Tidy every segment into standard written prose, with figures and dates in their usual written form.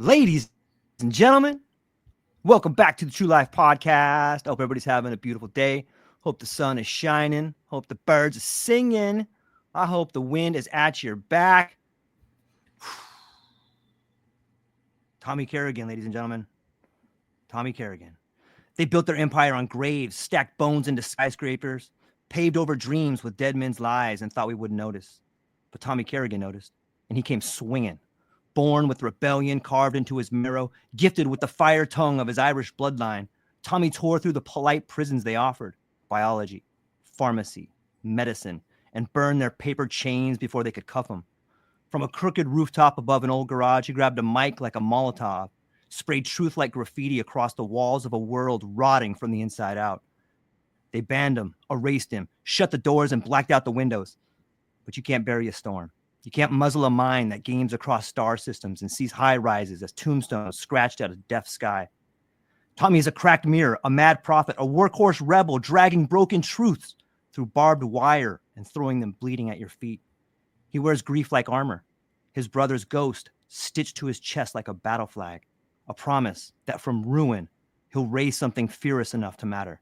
Ladies and gentlemen, welcome back to the True Life Podcast. I hope everybody's having a beautiful day. Hope the sun is shining. Hope the birds are singing. I hope the wind is at your back. Tommy Kerrigan, ladies and gentlemen. Tommy Kerrigan. They built their empire on graves, stacked bones into skyscrapers, paved over dreams with dead men's lies, and thought we wouldn't notice. But Tommy Kerrigan noticed, and he came swinging. Born with rebellion carved into his marrow, gifted with the fire tongue of his Irish bloodline, Tommy tore through the polite prisons they offered, biology, pharmacy, medicine, and burned their paper chains before they could cuff him. From a crooked rooftop above an old garage, he grabbed a mic like a Molotov, sprayed truth like graffiti across the walls of a world rotting from the inside out. They banned him, erased him, shut the doors, and blacked out the windows. But you can't bury a storm. You can't muzzle a mind that games across star systems and sees high rises as tombstones scratched out of deaf sky. Tommy is a cracked mirror, a mad prophet, a workhorse rebel dragging broken truths through barbed wire and throwing them bleeding at your feet. He wears grief like armor, his brother's ghost stitched to his chest like a battle flag, a promise that from ruin, he'll raise something fierce enough to matter.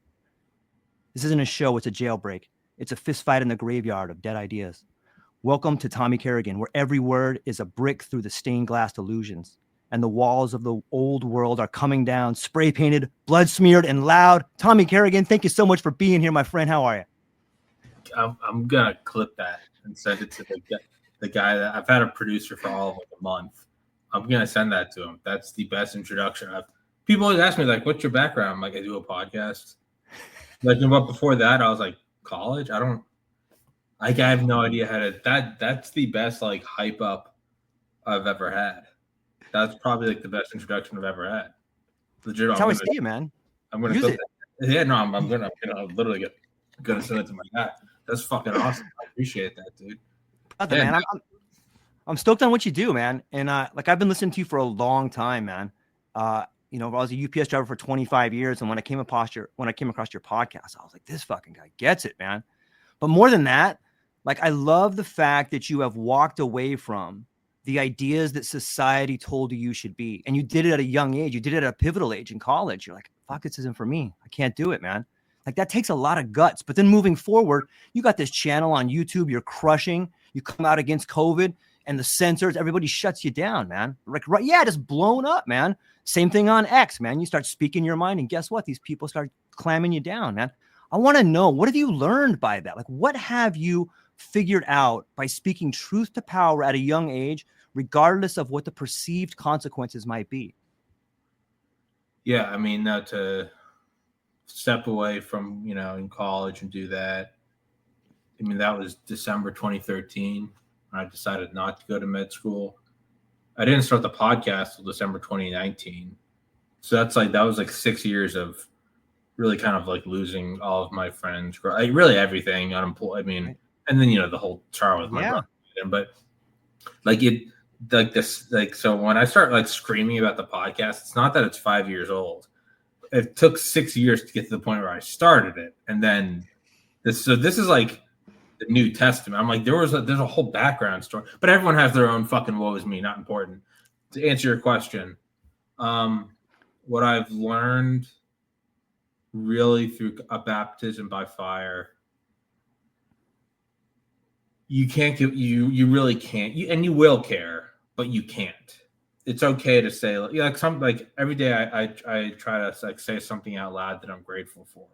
This isn't a show, it's a jailbreak. It's a fistfight in the graveyard of dead ideas. Welcome to Tommy Kerrigan, where every word is a brick through the stained glass illusions, and the walls of the old world are coming down, spray painted, blood smeared, and loud. Tommy Kerrigan, thank you so much for being here, my friend. How are you? I'm gonna clip that and send it to the guy that I've had a producer for all of like a month. I'm gonna send that to him. That's the best introduction. People always ask me like, "What's your background?" I'm like, I do a podcast. Like, but before that, I was like, college. I have no idea how to. That's the best like hype up I've ever had. That's probably like the best introduction I've ever had. Legit. That's how I see you, man. I'm gonna use it. Yeah, no, I'm gonna literally gonna send it to my guy. That's fucking awesome. I appreciate that, dude. Brother, man, I'm stoked on what you do, man. And like I've been listening to you for a long time, man. I was a UPS driver for 25 years, and when I came across your podcast, I was like, this fucking guy gets it, man. But more than that, like I love the fact that you have walked away from the ideas that society told you should be, and you did it at a young age. You did it at a pivotal age in college. You're like, fuck, this isn't for me. I can't do it, man. Like that takes a lot of guts. But then moving forward, you got this channel on YouTube. You're crushing. You come out against COVID and the censors. Everybody shuts you down, man. Like, right? Yeah, just blown up, man. Same thing on X, man. You start speaking your mind, and guess what? These people start clamming you down, man. I want to know, what have you learned by that? Like, what have you figured out by speaking truth to power at a young age, regardless of what the perceived consequences might be? Yeah, I mean, to step away from, in college and do that. I mean, that was December 2013. I decided not to go to med school. I didn't start the podcast till December 2019. So that was like 6 years of really kind of like losing all of my friends, like really everything, unemployed. I mean, and then, the whole trial with my brother. But like so when I start like screaming about the podcast, it's not that it's 5 years old. It took 6 years to get to the point where I started it. And then this is like the New Testament. I'm like, there's a whole background story, but everyone has their own fucking woe is me, not important. To answer your question, what I've learned really through a baptism by fire, you really can't, and you will care, but you can't. It's okay to say like every day I try to like say something out loud that I'm grateful for.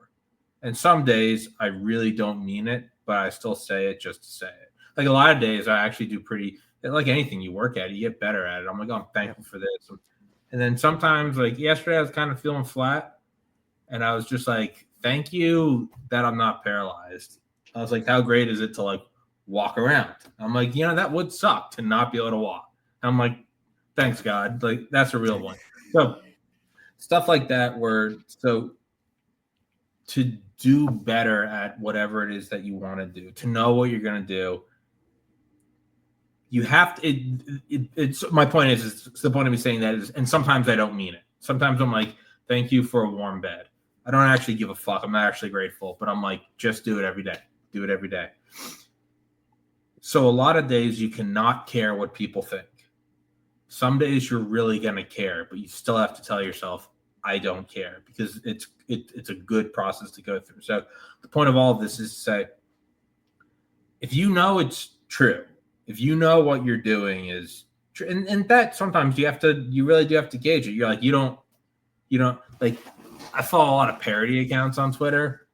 And some days I really don't mean it, but I still say it just to say it. Like a lot of days I actually do pretty, like anything you work at, you get better at it. I'm like, oh, I'm thankful for this. And then sometimes like yesterday I was kind of feeling flat and I was just like, thank you that I'm not paralyzed. I was like, how great is it to like walk around? I'm like, that would suck to not be able to walk. And I'm like, thanks God. Like that's a real one. So stuff like that to do better at whatever it is that you want to do, to know what you're going to do, you have to, it's my point is the point of me saying that is, and sometimes I don't mean it. Sometimes I'm like, thank you for a warm bed. I don't actually give a fuck. I'm not actually grateful, but I'm like, just do it every day. Do it every day. So a lot of days you cannot care what people think. some days you're really going to care, but you still have to tell yourself, I don't care, because it's a good process to go through. So the point of all of this is to say, if you know it's true, if you know what you're doing is true, and that sometimes you really do have to gauge it. You're like, you don't like, I follow a lot of parody accounts on Twitter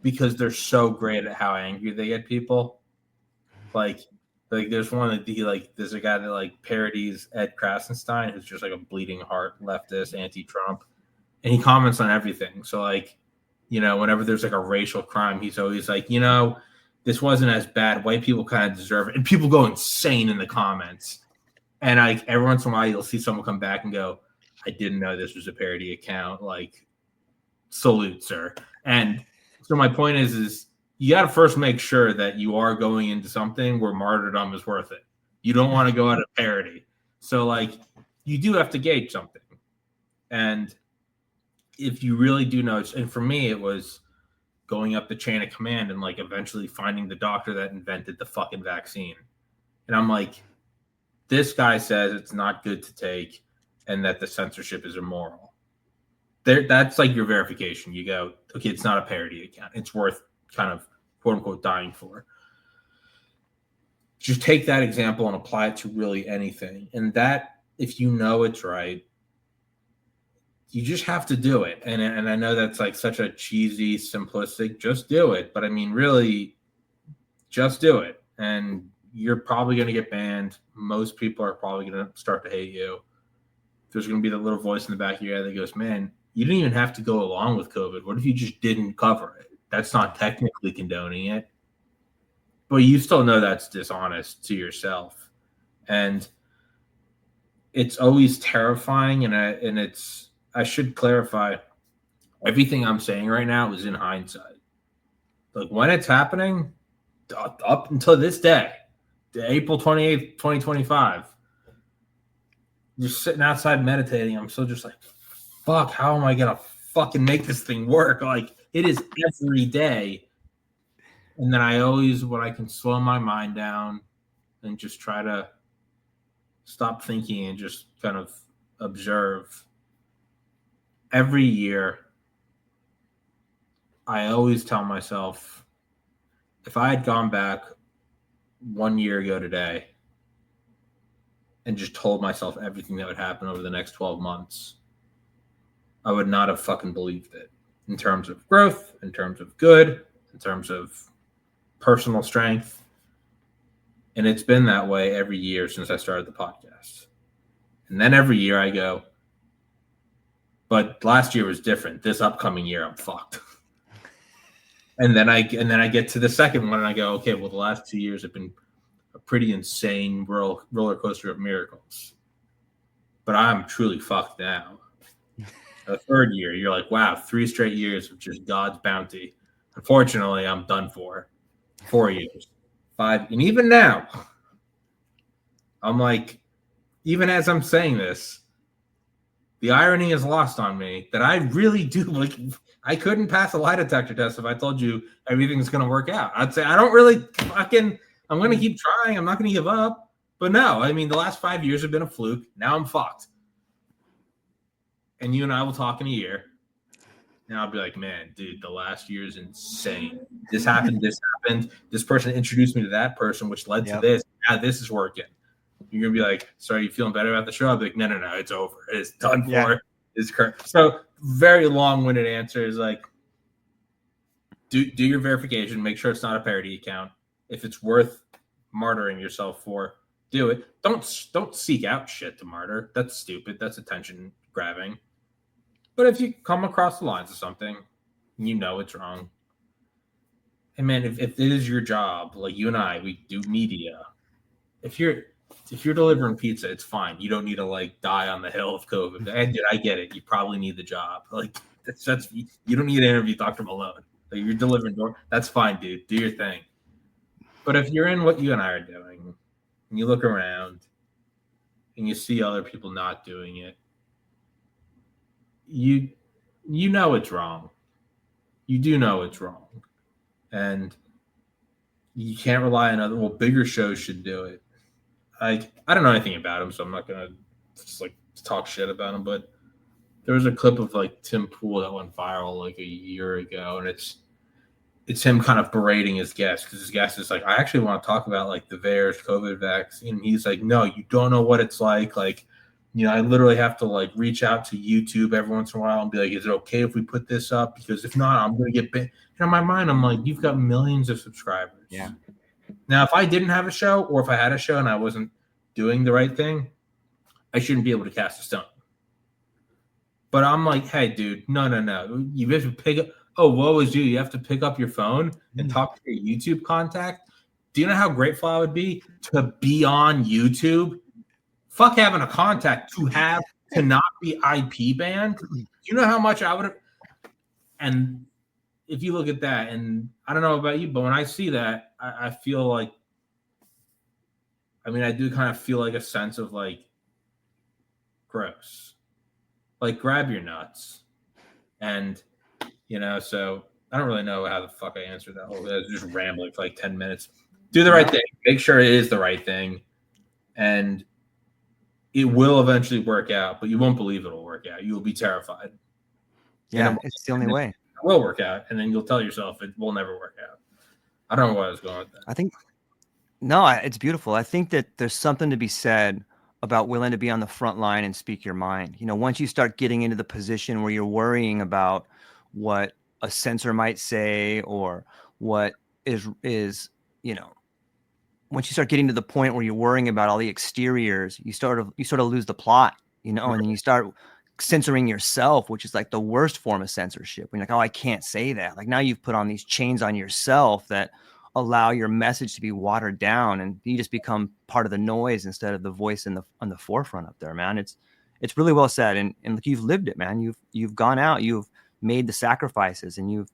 because they're so great at how angry they get people. Like there's one that there's a guy that like parodies Ed Krasenstein, who's just like a bleeding heart leftist, anti-Trump, and he comments on everything. So like, whenever there's like a racial crime, he's always like, this wasn't as bad. White people kind of deserve it. And people go insane in the comments. And like every once in a while, you'll see someone come back and go, I didn't know this was a parody account. Like, salute, sir. And so my point is you got to first make sure that you are going into something where martyrdom is worth it. You don't want to go out of parody. So like, you do have to gauge something. And if you really do know, and for me, it was going up the chain of command and like eventually finding the doctor that invented the fucking vaccine. And I'm like, this guy says it's not good to take and that the censorship is immoral. That's like your verification. You go, okay, it's not a parody account. It's worth kind of quote unquote dying for. Just take that example and apply it to really anything. And that, if you know it's right, you just have to do it. And I know that's like such a cheesy, simplistic, just do it. But I mean, really, just do it. And you're probably going to get banned. Most people are probably going to start to hate you. There's going to be that little voice in the back of your head that goes, man, you didn't even have to go along with COVID. What if you just didn't cover it? That's not technically condoning it. But you still know that's dishonest to yourself. And it's always terrifying. And I should clarify, everything I'm saying right now is in hindsight. Like when it's happening, up until this day, April 28th, 2025, just sitting outside meditating, I'm still just like, fuck, how am I going to fucking make this thing work? Like it is every day. And then I always, when I can slow my mind down and just try to stop thinking and just kind of observe. Every year, I always tell myself, if I had gone back 1 year ago today and just told myself everything that would happen over the next 12 months, I would not have fucking believed it in terms of growth, in terms of good, in terms of personal strength. And it's been that way every year since I started the podcast. And then every year I go, but last year was different. This upcoming year, I'm fucked. And then I get to the second one and I go, okay, well, the last 2 years have been a pretty insane roller coaster of miracles. But I'm truly fucked now. The third year, you're like, wow, 3 straight years of just God's bounty. Unfortunately, I'm done for. 4 years, 5, and even now, I'm like, even as I'm saying this, the irony is lost on me that I really do like. I couldn't pass a lie detector test if I told you everything's going to work out. I'd say I don't really fucking. I'm going to keep trying. I'm not going to give up. But no, I mean, the last 5 years have been a fluke. Now I'm fucked. And you and I will talk in a year. And I'll be like, man, dude, the last year is insane. This happened. This person introduced me to that person, which led to this. Now this is working. You're going to be like, so are you feeling better about the show? I'll be like, no, it's over. It's done for. It's correct. So very long-winded answer is like, do your verification. Make sure it's not a parody account. If it's worth martyring yourself for, do it. Don't seek out shit to martyr. That's stupid. That's attention grabbing. But if you come across the lines of something, you know it's wrong. And man, if it is your job, like you and I, we do media. If you're delivering pizza, it's fine. You don't need to like die on the hill of COVID. I get it. You probably need the job. Like that's you don't need to interview Dr. Malone. Like you're delivering door. That's fine, dude. Do your thing. But if you're in what you and I are doing, and you look around, and you see other people not doing it, you know it's wrong. You do know it's wrong. And you can't rely on bigger shows should do it. I don't know anything about him, so I'm not gonna just like talk shit about him. But there was a clip of like Tim Pool that went viral like a year ago, and it's him kind of berating his guest because his guest is like, I actually want to talk about like the VAERS COVID vaccine. And he's like, no, you don't know what it's like. Like, you know, I literally have to like reach out to YouTube every once in a while and be like, is it okay if we put this up? Because if not, I'm going to get banned. And in my mind, I'm like, you've got millions of subscribers. Yeah. Now, if I didn't have a show or if I had a show and I wasn't doing the right thing, I shouldn't be able to cast a stone. But I'm like, hey, dude, no. You have to pick up. Oh, woe is you. You have to pick up your phone and talk to your YouTube contact. Do you know how grateful I would be to be on YouTube? Fuck having a contact to not be IP banned. Do you know how much I would have? And if you look at that, and I don't know about you, but when I see that, I feel like, I mean, I do kind of feel like a sense of like, gross. Like, grab your nuts. And, you know, so I don't really know how the fuck I answered that whole. I was just rambling for like 10 minutes. Do the right thing. Make sure it is the right thing. And it will eventually work out, but you won't believe it'll work out. You will be terrified. Yeah, it's the only way. It will work out. And then you'll tell yourself it will never work out. I don't know where I was going with that. I think, no, it's beautiful. I think that there's something to be said about willing to be on the front line and speak your mind. You know, once you start getting into the position where you're worrying about what a censor might say or what is, you know, once you start getting to the point where you're worrying about all the exteriors, you sort of lose the plot, you know, and then you start censoring yourself, which is like the worst form of censorship. When you're like, oh, I can't say that. Like now you've put on these chains on yourself that allow your message to be watered down, and you just become part of the noise instead of the voice on the forefront up there, man. It's really well said, and you've lived it, man. You've gone out, you've made the sacrifices, and you've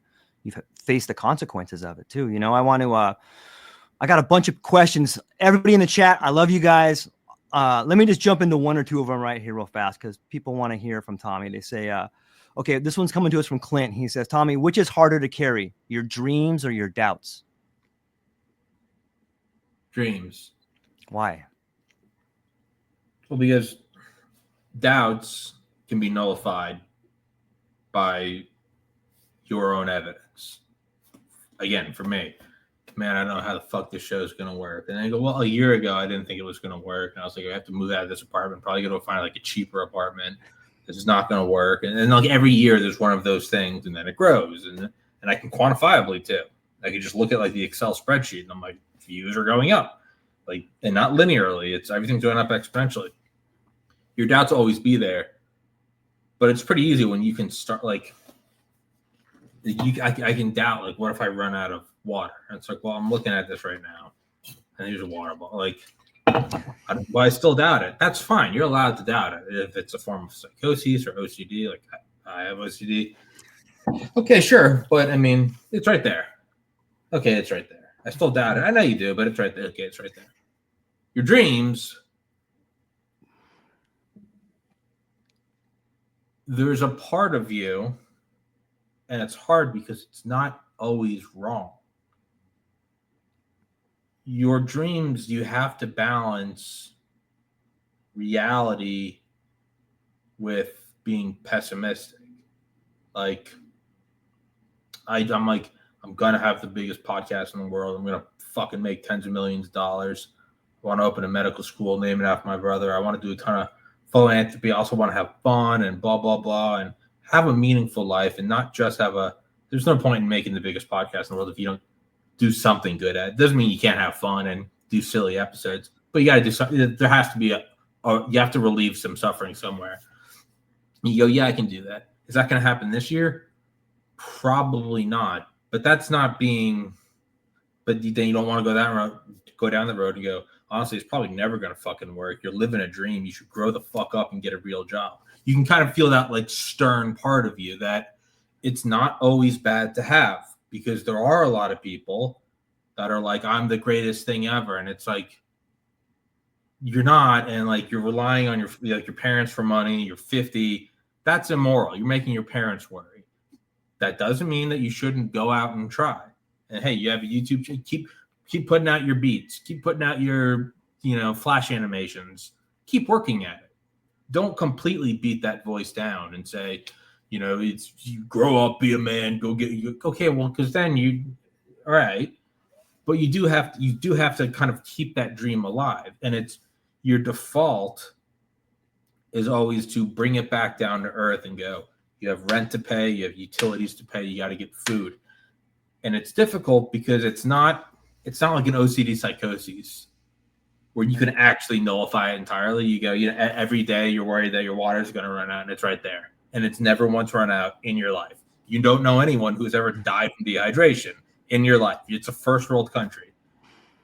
faced the consequences of it too. You know, I got a bunch of questions. Everybody in the chat, I love you guys. Let me just jump into one or two of them right here real fast because people want to hear from Tommy. They say, okay, this one's coming to us from Clint. He says, Tommy, which is harder to carry, your dreams or your doubts? Dreams. Why? Well, because doubts can be nullified by your own evidence. Again, for me, man, I don't know how the fuck this show is going to work. And they go, well, a year ago, I didn't think it was going to work. And I was like, I have to move out of this apartment, probably go to find like a cheaper apartment. This is not going to work. And then like every year there's one of those things and then it grows. And I can quantifiably too. I can just look at like the Excel spreadsheet and I'm like, views are going up, like, and not linearly. It's everything's going up exponentially. Your doubts will always be there, but it's pretty easy when you can start like, I can doubt like, what if I run out of water? And it's like, well, I'm looking at this right now, and here's a water bottle. Like, I still doubt it. That's fine. You're allowed to doubt it if it's a form of psychosis or OCD. Like I have OCD. Okay, sure, but I mean, it's right there. Okay, it's right there. I still doubt it. I know you do, but it's right there. Okay, it's right there. Your dreams, there's a part of you, and it's hard because it's not always wrong. Your dreams, you have to balance reality with being pessimistic. Like, I'm like, I'm going to have the biggest podcast in the world. I'm going to fucking make tens of millions of dollars. I want to open a medical school, name it after my brother. I want to do a ton of philanthropy. I also want to have fun and blah, blah, blah, and have a meaningful life and not just have there's no point in making the biggest podcast in the world if you don't do something good at it. Doesn't mean you can't have fun and do silly episodes, but you got to do something. There has to be you have to relieve some suffering somewhere. You go, yeah, I can do that. Is that going to happen this year? Probably not. But that's not being. But then you don't want to go that road, go down the road and go, honestly, it's probably never going to fucking work. You're living a dream. You should grow the fuck up and get a real job. You can kind of feel that like stern part of you that it's not always bad to have, because there are a lot of people that are like, I'm the greatest thing ever. And it's like, you're not. And like, you're relying on your parents for money. You're 50. That's immoral. You're making your parents worry. That doesn't mean that you shouldn't go out and try. And hey, you have a YouTube channel. Keep putting out your beats. Keep putting out your flash animations. Keep working at it. Don't completely beat that voice down and say, it's you grow up, be a man, go get you. Okay, well, because then all right. But you do have to kind of keep that dream alive. And it's your default is always to bring it back down to earth and go, you have rent to pay, you have utilities to pay, you got to get food. And it's difficult because it's not like an OCD psychosis where you can actually nullify it entirely. You go, every day you're worried that your water is going to run out, and it's right there. And it's never once run out in your life. You don't know anyone who's ever died from dehydration in your life. It's a first world country.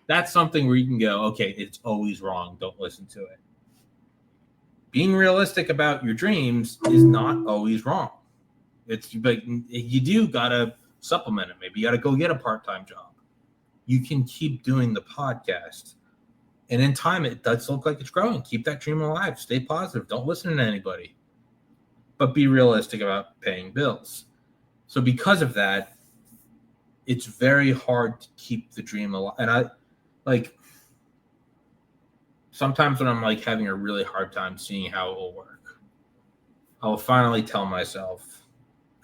That's something where you can go, okay, it's always wrong. Don't listen to it. Being realistic about your dreams is not always wrong. But you do got to supplement it. Maybe you got to go get a part-time job. You can keep doing the podcast. And in time, it does look like it's growing. Keep that dream alive. Stay positive. Don't listen to anybody. But be realistic about paying bills. So because of that, it's very hard to keep the dream alive. And sometimes when I'm having a really hard time seeing how it will work, I will finally tell myself,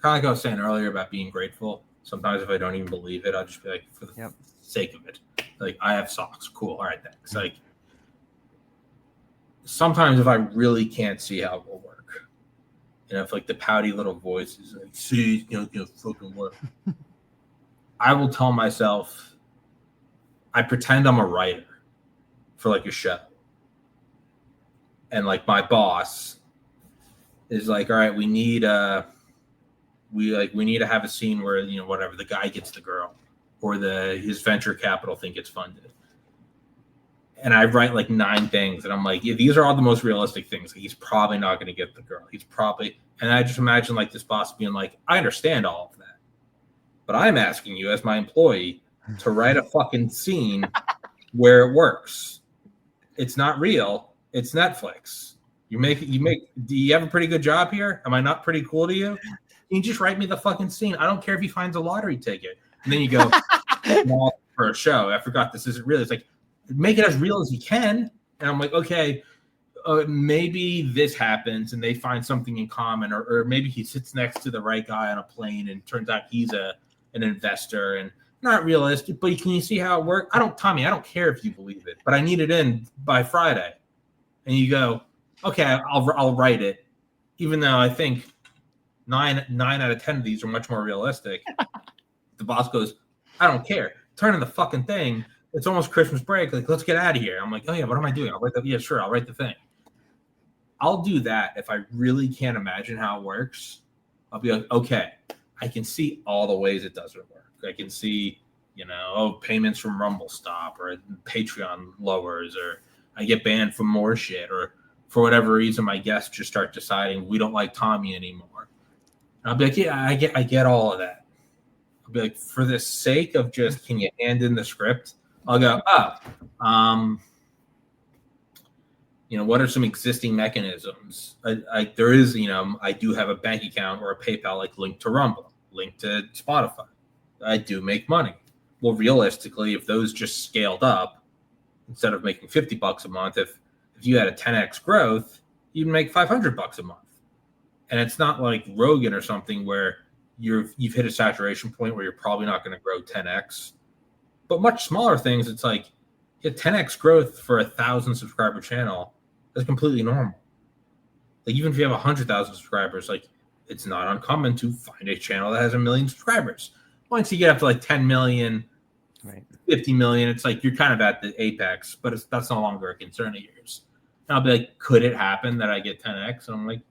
kind of like I was saying earlier about being grateful. Sometimes if I don't even believe it, I'll just be like, for the sake of it, I have socks. Cool. All right, thanks. Sometimes if I really can't see how it will work, if the pouty little voice is like, see, it's gonna fucking work. I will tell myself, I pretend I'm a writer for a show. And my boss is like, all right, we need to have a scene where, whatever, the guy gets the girl or his venture capital thing gets funded. And I write 9 things, and I'm like, yeah, these are all the most realistic things. He's probably not going to get the girl. And I just imagine this boss being like, I understand all of that, but I'm asking you as my employee to write a fucking scene where it works. It's not real. It's Netflix. Do you have a pretty good job here? Am I not pretty cool to you? Can you just write me the fucking scene? I don't care if he finds a lottery ticket. And then you go, for a show, I forgot this isn't real. It's make it as real as you can. And I'm like, okay, maybe this happens and they find something in common, or maybe he sits next to the right guy on a plane and turns out he's an investor, and not realistic, but can you see how it works? Tommy, I don't care if you believe it, but I need it in by Friday. And you go, okay, I'll write it, even though I think 9 out of 10 of these are much more realistic. The boss goes, I don't care. Turn in the fucking thing. It's almost Christmas break. Let's get out of here. I'm like, oh yeah, what am I doing? I'll write the thing. I'll do that if I really can't imagine how it works. I'll be like, okay, I can see all the ways it doesn't work. I can see, payments from Rumble stop, or Patreon lowers, or I get banned from more shit, or for whatever reason, my guests just start deciding we don't like Tommy anymore. And I'll be like, yeah, I get all of that. I'll be like, for the sake of just, can you hand in the script? I'll go, what are some existing mechanisms? There is, I do have a bank account or a PayPal linked to Rumble, linked to Spotify. I do make money. Well, realistically, if those just scaled up, instead of making $50 a month, if you had a 10x growth, you'd make $500 a month. And it's not like Rogan or something where you've hit a saturation point where you're probably not going to grow 10x. But much smaller things, it's 10x growth for 1,000 subscriber channel is completely normal. Even if you have 100,000 subscribers, it's not uncommon to find a channel that has 1 million subscribers. Once you get up to 10 million, right, 50 million, it's you're kind of at the apex, but that's no longer a concern of yours. And I'll be like, could it happen that I get 10x? And I'm like,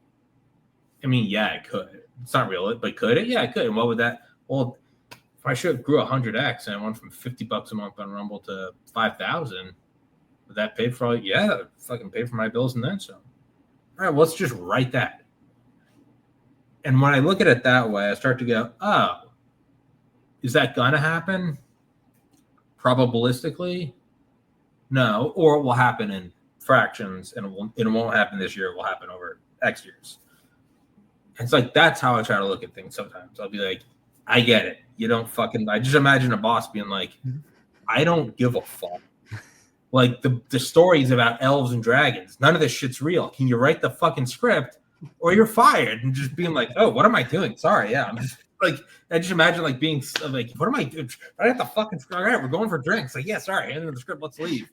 I mean, yeah, it could. It's not real, but could it? Yeah, it could. And what would that? Well, if I grew 100x and I went from $50 a month on Rumble to 5,000, would that pay for all? Yeah, fucking pay for my bills and then some. All right, well, let's just write that. And when I look at it that way, I start to go, oh, is that gonna happen? Probabilistically, no. Or it will happen in fractions, and it won't happen this year. It will happen over X years. And it's that's how I try to look at things sometimes. I'll be like, I get it. You don't fucking. I just imagine a boss being like, I don't give a fuck Like the stories about elves and dragons. None of this shit's real. Can you write the fucking script or you're fired? And just being like, oh, what am I doing? Sorry, yeah. I'm just like, I just imagine like being like, what am I doing? I have to fucking script. All right, we're going for drinks. Like, yeah, sorry, end of the script, let's leave.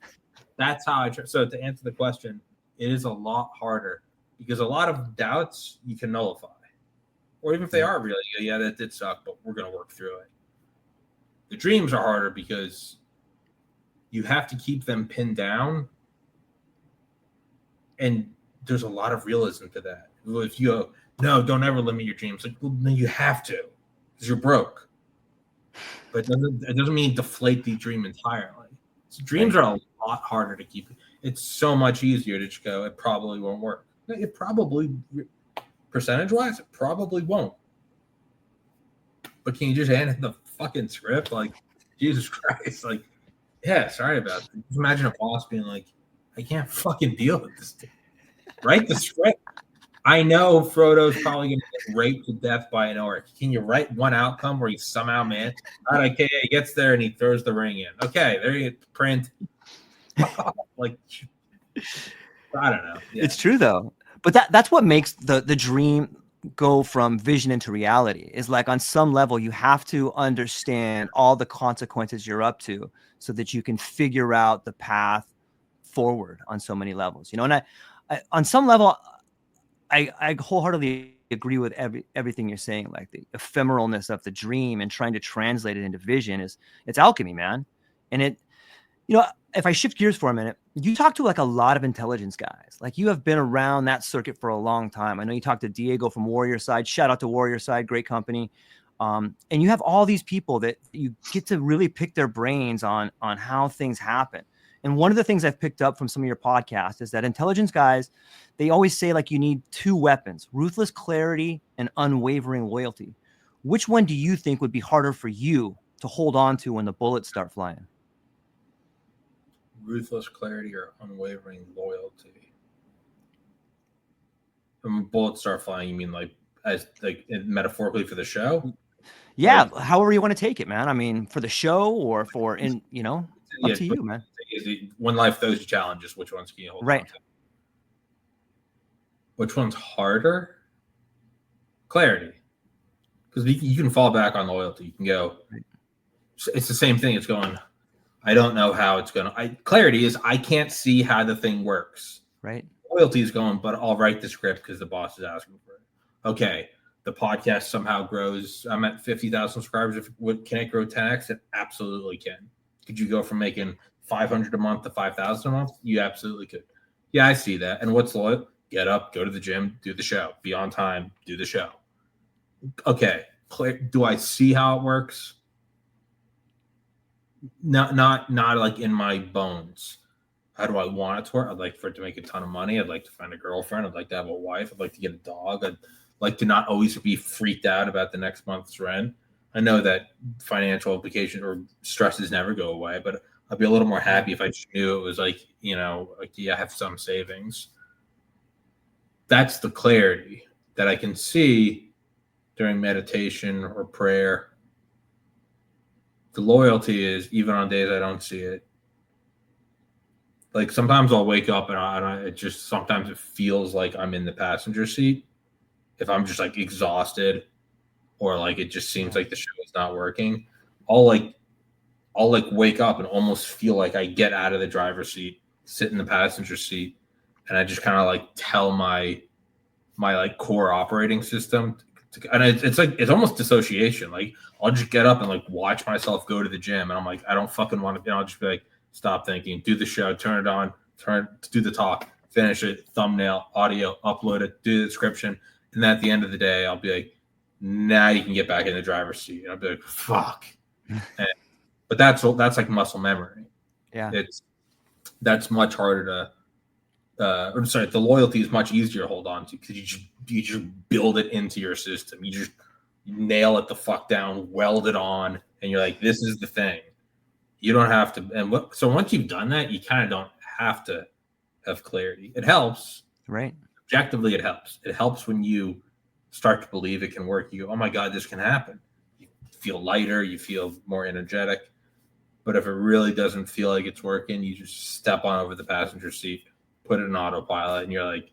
That's how I try. So to answer the question, it is a lot harder because a lot of doubts you can nullify. Or even if they are real, yeah, that did suck, but we're going to work through it. The dreams are harder because you have to keep them pinned down. And there's a lot of realism to that. If you go, no, don't ever limit your dreams. Like, well, no, you have to because you're broke. But it doesn't mean deflate the dream entirely. So dreams are a lot harder to keep. It's so much easier to just go, it probably won't work. It probably, percentage-wise, it probably won't. But can you just hand in the fucking script? Like, Jesus Christ. Like, yeah, sorry about that. Just imagine a boss being like, I can't fucking deal with this thing. Write the script. I know Frodo's probably going to get raped to death by an orc. Can you write one outcome where he somehow manages? All right, okay, he gets there and he throws the ring in. Okay, there you print. Like, I don't know. Yeah. It's true though, but that's what makes the dream go from vision into reality. Is like on some level you have to understand all the consequences you're up to, so that you can figure out the path forward on so many levels. You know, and I on some level, I wholeheartedly agree with everything you're saying. Like the ephemeralness of the dream and trying to translate it into vision it's alchemy, man. And it, you know, if I shift gears for a minute, you talk to like a lot of intelligence guys. Like you have been around that circuit for a long time. I know you talked to Diego from Warrior Side. Shout out to Warrior Side, great company. And you have all these people that you get to really pick their brains on how things happen. And one of the things I've picked up from some of your podcasts is that intelligence guys, they always say like you need two weapons: ruthless clarity and unwavering loyalty. Which one do you think would be harder for you to hold on to when the bullets start flying? Ruthless clarity or unwavering loyalty? When bullets start flying, you mean like as like metaphorically for the show? Yeah, like, however you want to take it, man. I mean, for the show or for in, you know, up to you, man. When life throws you challenges, which ones can you hold on to? Which one's harder? Clarity. Because you can fall back on loyalty. You can go, it's the same thing. It's going, I don't know how it's going to. Clarity is, I can't see how the thing works. Right. Loyalty is going, but I'll write the script because the boss is asking for it. Okay. The podcast somehow grows. I'm at 50,000 subscribers. Can it grow 10x? It absolutely can. Could you go from making 500 a month to 5,000 a month? You absolutely could. Yeah, I see that. And what's loyal? Get up, go to the gym, do the show, be on time, do the show. Okay, do I see how it works? Not like in my bones. How do I want it to work? I'd like for it to make a ton of money. I'd like to find a girlfriend. I'd like to have a wife. I'd like to get a dog. I'd like to not always be freaked out about the next month's rent. I know that financial implications or stresses never go away, but I'd be a little more happy if I just knew it was like, you know, like, yeah, I have some savings. That's the clarity that I can see during meditation or prayer. The loyalty is even on days I don't see it. Like sometimes I'll wake up and it just, sometimes it feels like I'm in the passenger seat. If I'm just like exhausted or like it just seems like the show is not working, I'll wake up and almost feel like I get out of the driver's seat, sit in the passenger seat, and I just kind of like tell my like core operating system and it's almost dissociation. Like I'll just get up and like watch myself go to the gym and I'm like, I don't fucking want to, I'll just be like, stop thinking, do the show, turn it on, do the talk, finish it, thumbnail, audio, upload it, do the description. And then at the end of the day, I'll be like, now you can get back in the driver's seat. And I'll be like, fuck. But that's like muscle memory. Yeah. That's much harder to, the loyalty is much easier to hold on to because you just build it into your system. You just nail it the fuck down, weld it on, and you're like, this is the thing. You don't have to. So once you've done that, you kind of don't have to have clarity. It helps. Right. Objectively, it helps. It helps when you start to believe it can work. You go, oh my God, this can happen. You feel lighter. You feel more energetic. But if it really doesn't feel like it's working, you just step on over the passenger seat, put it in autopilot, and you're like,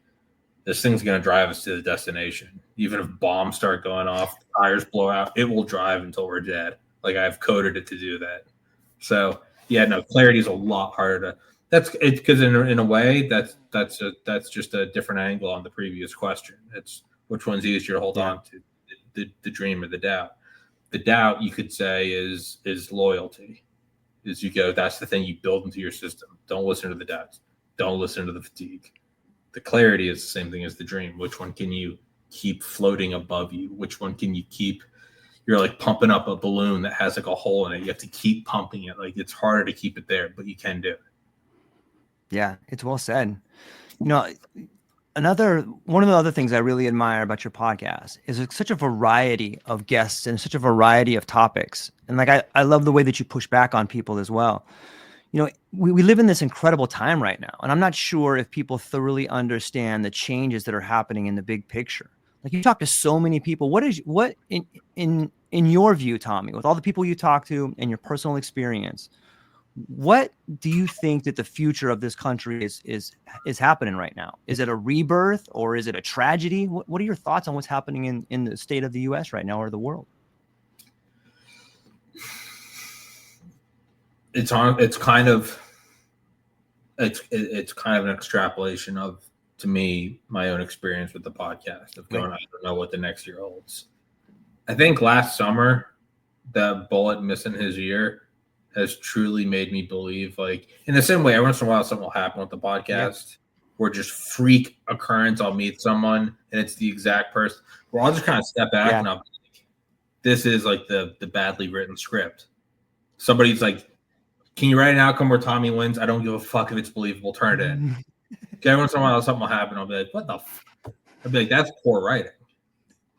this thing's going to drive us to the destination. Even if bombs start going off, tires blow out, it will drive until we're dead. Like, I've coded it to do that. So yeah, no, clarity is a lot harder to. That's it, because in a way that's just a different angle on the previous question. It's which one's easier to hold on to, the dream or the doubt. The doubt, you could say, is loyalty. Is you go, that's the thing you build into your system. Don't listen to the doubts. Don't listen to the fatigue. The clarity is the same thing as the dream. Which one can you keep floating above you? Which one can you keep? You're like pumping up a balloon that has like a hole in it. You have to keep pumping it. Like, it's harder to keep it there, but you can do it. Yeah, it's well said. You know, one of the other things I really admire about your podcast is it's such a variety of guests and such a variety of topics. And like, I love the way that you push back on people as well. You know, we live in this incredible time right now, and I'm not sure if people thoroughly understand the changes that are happening in the big picture. Like, you talk to so many people. What in your view, Tommy, with all the people you talk to and your personal experience, what do you think that the future of this country is happening right now? Is it a rebirth, or is it a tragedy? What are your thoughts on what's happening in the state of the U.S. right now, or the world? It's kind of an extrapolation of, to me, my own experience with the podcast of going, I don't know what the next year holds. I think last summer, that bullet missing his ear has truly made me believe, like, in the same way, every once in a while something will happen with the podcast where just freak occurrence. I'll meet someone and it's the exact person where I'll just kind of step back and I'll be like, this is like the badly written script. Somebody's like, can you write an outcome where Tommy wins? I don't give a fuck if it's believable. Turn it in. Okay, every once in a while something will happen. I'll be like, what the I'll be like, that's poor writing.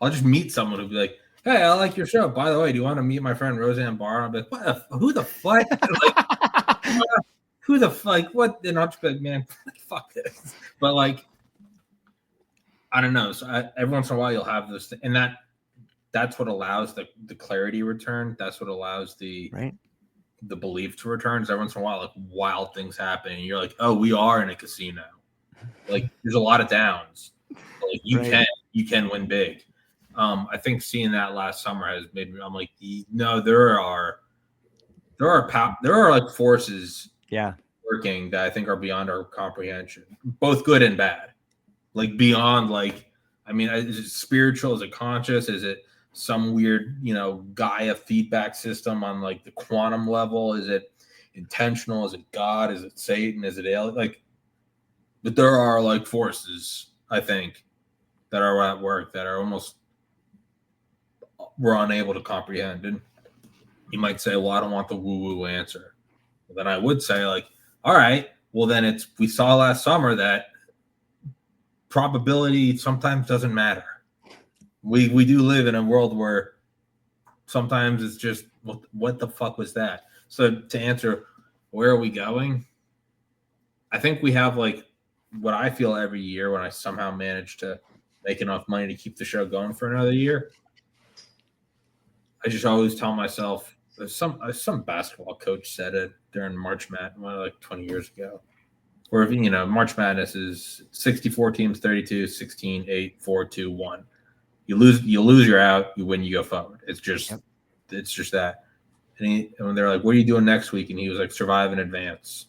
I'll just meet someone who'll be like, hey, I like your show. By the way, do you want to meet my friend Roseanne Barr? I'll be like, who the fuck? Like, who the fuck? What? And I'll just be like, man, fuck this. But like, I don't know. So every once in a while you'll have this, and that's what allows the clarity return. That's what allows the belief to return. Is every once in a while, like, wild things happen, and you're like, oh, we are in a casino. Like, there's a lot of downs. Like, you can win big. I think seeing that last summer has made me. I'm like, no, there are like forces, working that I think are beyond our comprehension, both good and bad. Like, beyond, like, I mean, is it spiritual? Is it conscious? Is it some weird, Gaia feedback system on like the quantum level? Is it intentional? Is it God? Is it Satan? Is it alien? Like, but there are like forces, I think, that are at work that are almost we're unable to comprehend. And you might say, well, I don't want the woo-woo answer. Well, then I would say, like, all right, well, then we saw last summer that probability sometimes doesn't matter. We do live in a world where sometimes it's just, what the fuck was that? So to answer, where are we going? I think we have, like, what I feel every year when I somehow manage to make enough money to keep the show going for another year. I just always tell myself, some basketball coach said it during March Madness, like 20 years ago, where, March Madness is 64 teams, 32, 16, 8, 4, 2, 1. You lose, you're out. You win, you go forward. It's just that. And when they're like, what are you doing next week? And he was like, survive and advance.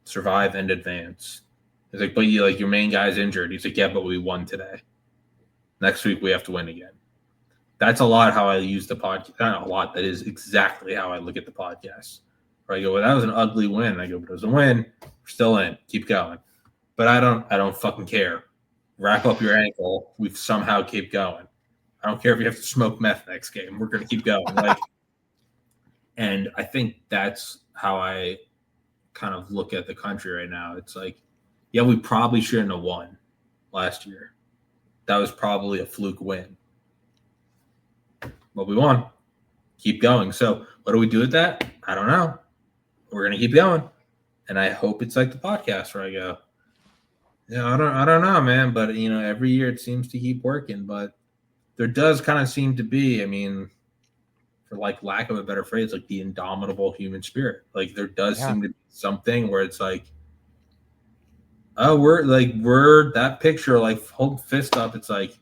Survive and advance. He's like, but your main guy's injured. He's like, yeah, but we won today. Next week we have to win again. That's a lot how I use the podcast. Not a lot. That is exactly how I look at the podcast. Where I go, well, that was an ugly win. I go, but it was a win. We're still in. Keep going. But I don't fucking care. Wrap up your ankle. We've somehow keep going. I don't care if you have to smoke meth next game. We're going to keep going. And I think that's how I kind of look at the country right now. It's like, yeah, we probably shouldn't have won last year. That was probably a fluke win. But we won. Keep going. So what do we do with that? I don't know. We're going to keep going. And I hope it's like the podcast where I go, I don't know, man. But, every year it seems to keep working. But there does kind of seem to be, for like lack of a better phrase, like the indomitable human spirit. Like there does Yeah. seem to be something where it's like, oh, we're that picture, like hold fist up. It's like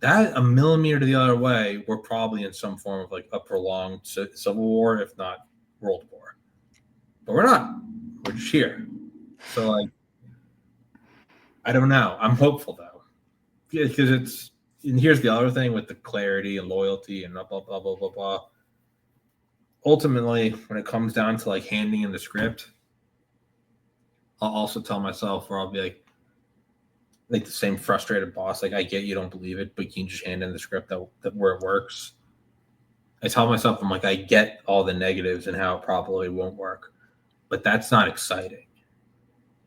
that a millimeter to the other way, we're probably in some form of like a prolonged civil war, if not world war. But we're not. We're just here. So like, I don't know. I'm hopeful though, because it's. And here's the other thing with the clarity and loyalty and blah blah blah blah blah blah. Ultimately, when it comes down to like handing in the script, I'll also tell myself, where I'll be like the same frustrated boss. Like, I get you don't believe it, but you can just hand in the script that where it works. I tell myself, I'm like, I get all the negatives and how it probably won't work, but that's not exciting.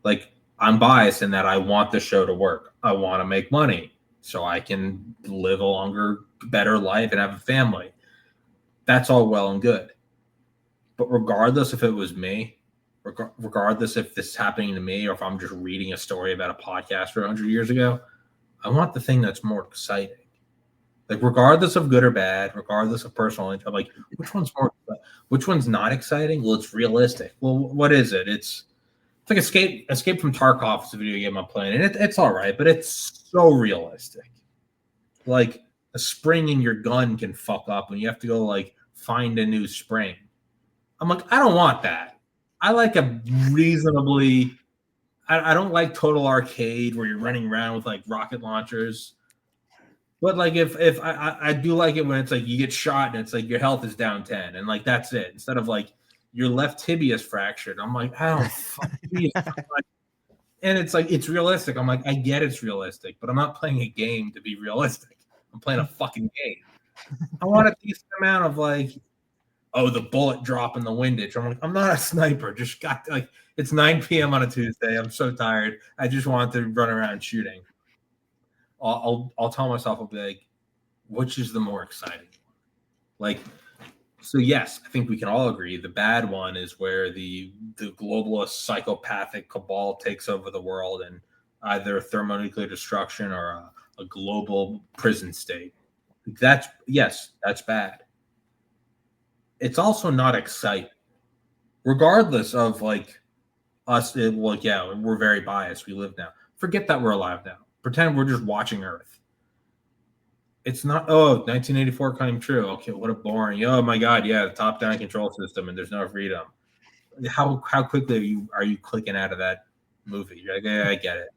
Like, I'm biased in that I want the show to work. I want to make money so I can live a longer, better life and have a family. That's all well and good. But regardless if it was me, regardless if this is happening to me or if I'm just reading a story about a podcaster 100 years ago, I want the thing that's more exciting. Like, regardless of good or bad, regardless of personal interest, like, which one's not exciting? Well, it's realistic. Well, what is it? It's like Escape from Tarkov is a video game I'm playing, and it's all right, but it's so realistic. Like, a spring in your gun can fuck up and you have to go like find a new spring. I'm like, I don't want that. I like a reasonably. I don't like total arcade where you're running around with like rocket launchers. But like if I do like it when it's like you get shot and it's like your health is down 10 and like that's it. Instead of like your left tibia is fractured. I'm like, I don't fucking and it's like it's realistic. I'm like, I get it's realistic, but I'm not playing a game to be realistic. I'm playing a fucking game. I want a decent amount of like, oh, the bullet drop in the windage. I'm like, I'm not a sniper. Just got like it's 9 p.m. on a Tuesday. I'm so tired. I just want to run around shooting. I'll tell myself, I'll be like, which is the more exciting one? Like, so yes, I think we can all agree the bad one is where the globalist psychopathic cabal takes over the world and either thermonuclear destruction or a global prison state. That's bad. It's also not exciting, regardless of like us. Well, yeah, we're very biased. We live now. Forget that we're alive now. Pretend we're just watching Earth. It's not, 1984 coming true. Okay, what a boring. Oh my God, yeah, the top-down control system and there's no freedom. How quickly are you clicking out of that movie? You're like, yeah, I get it.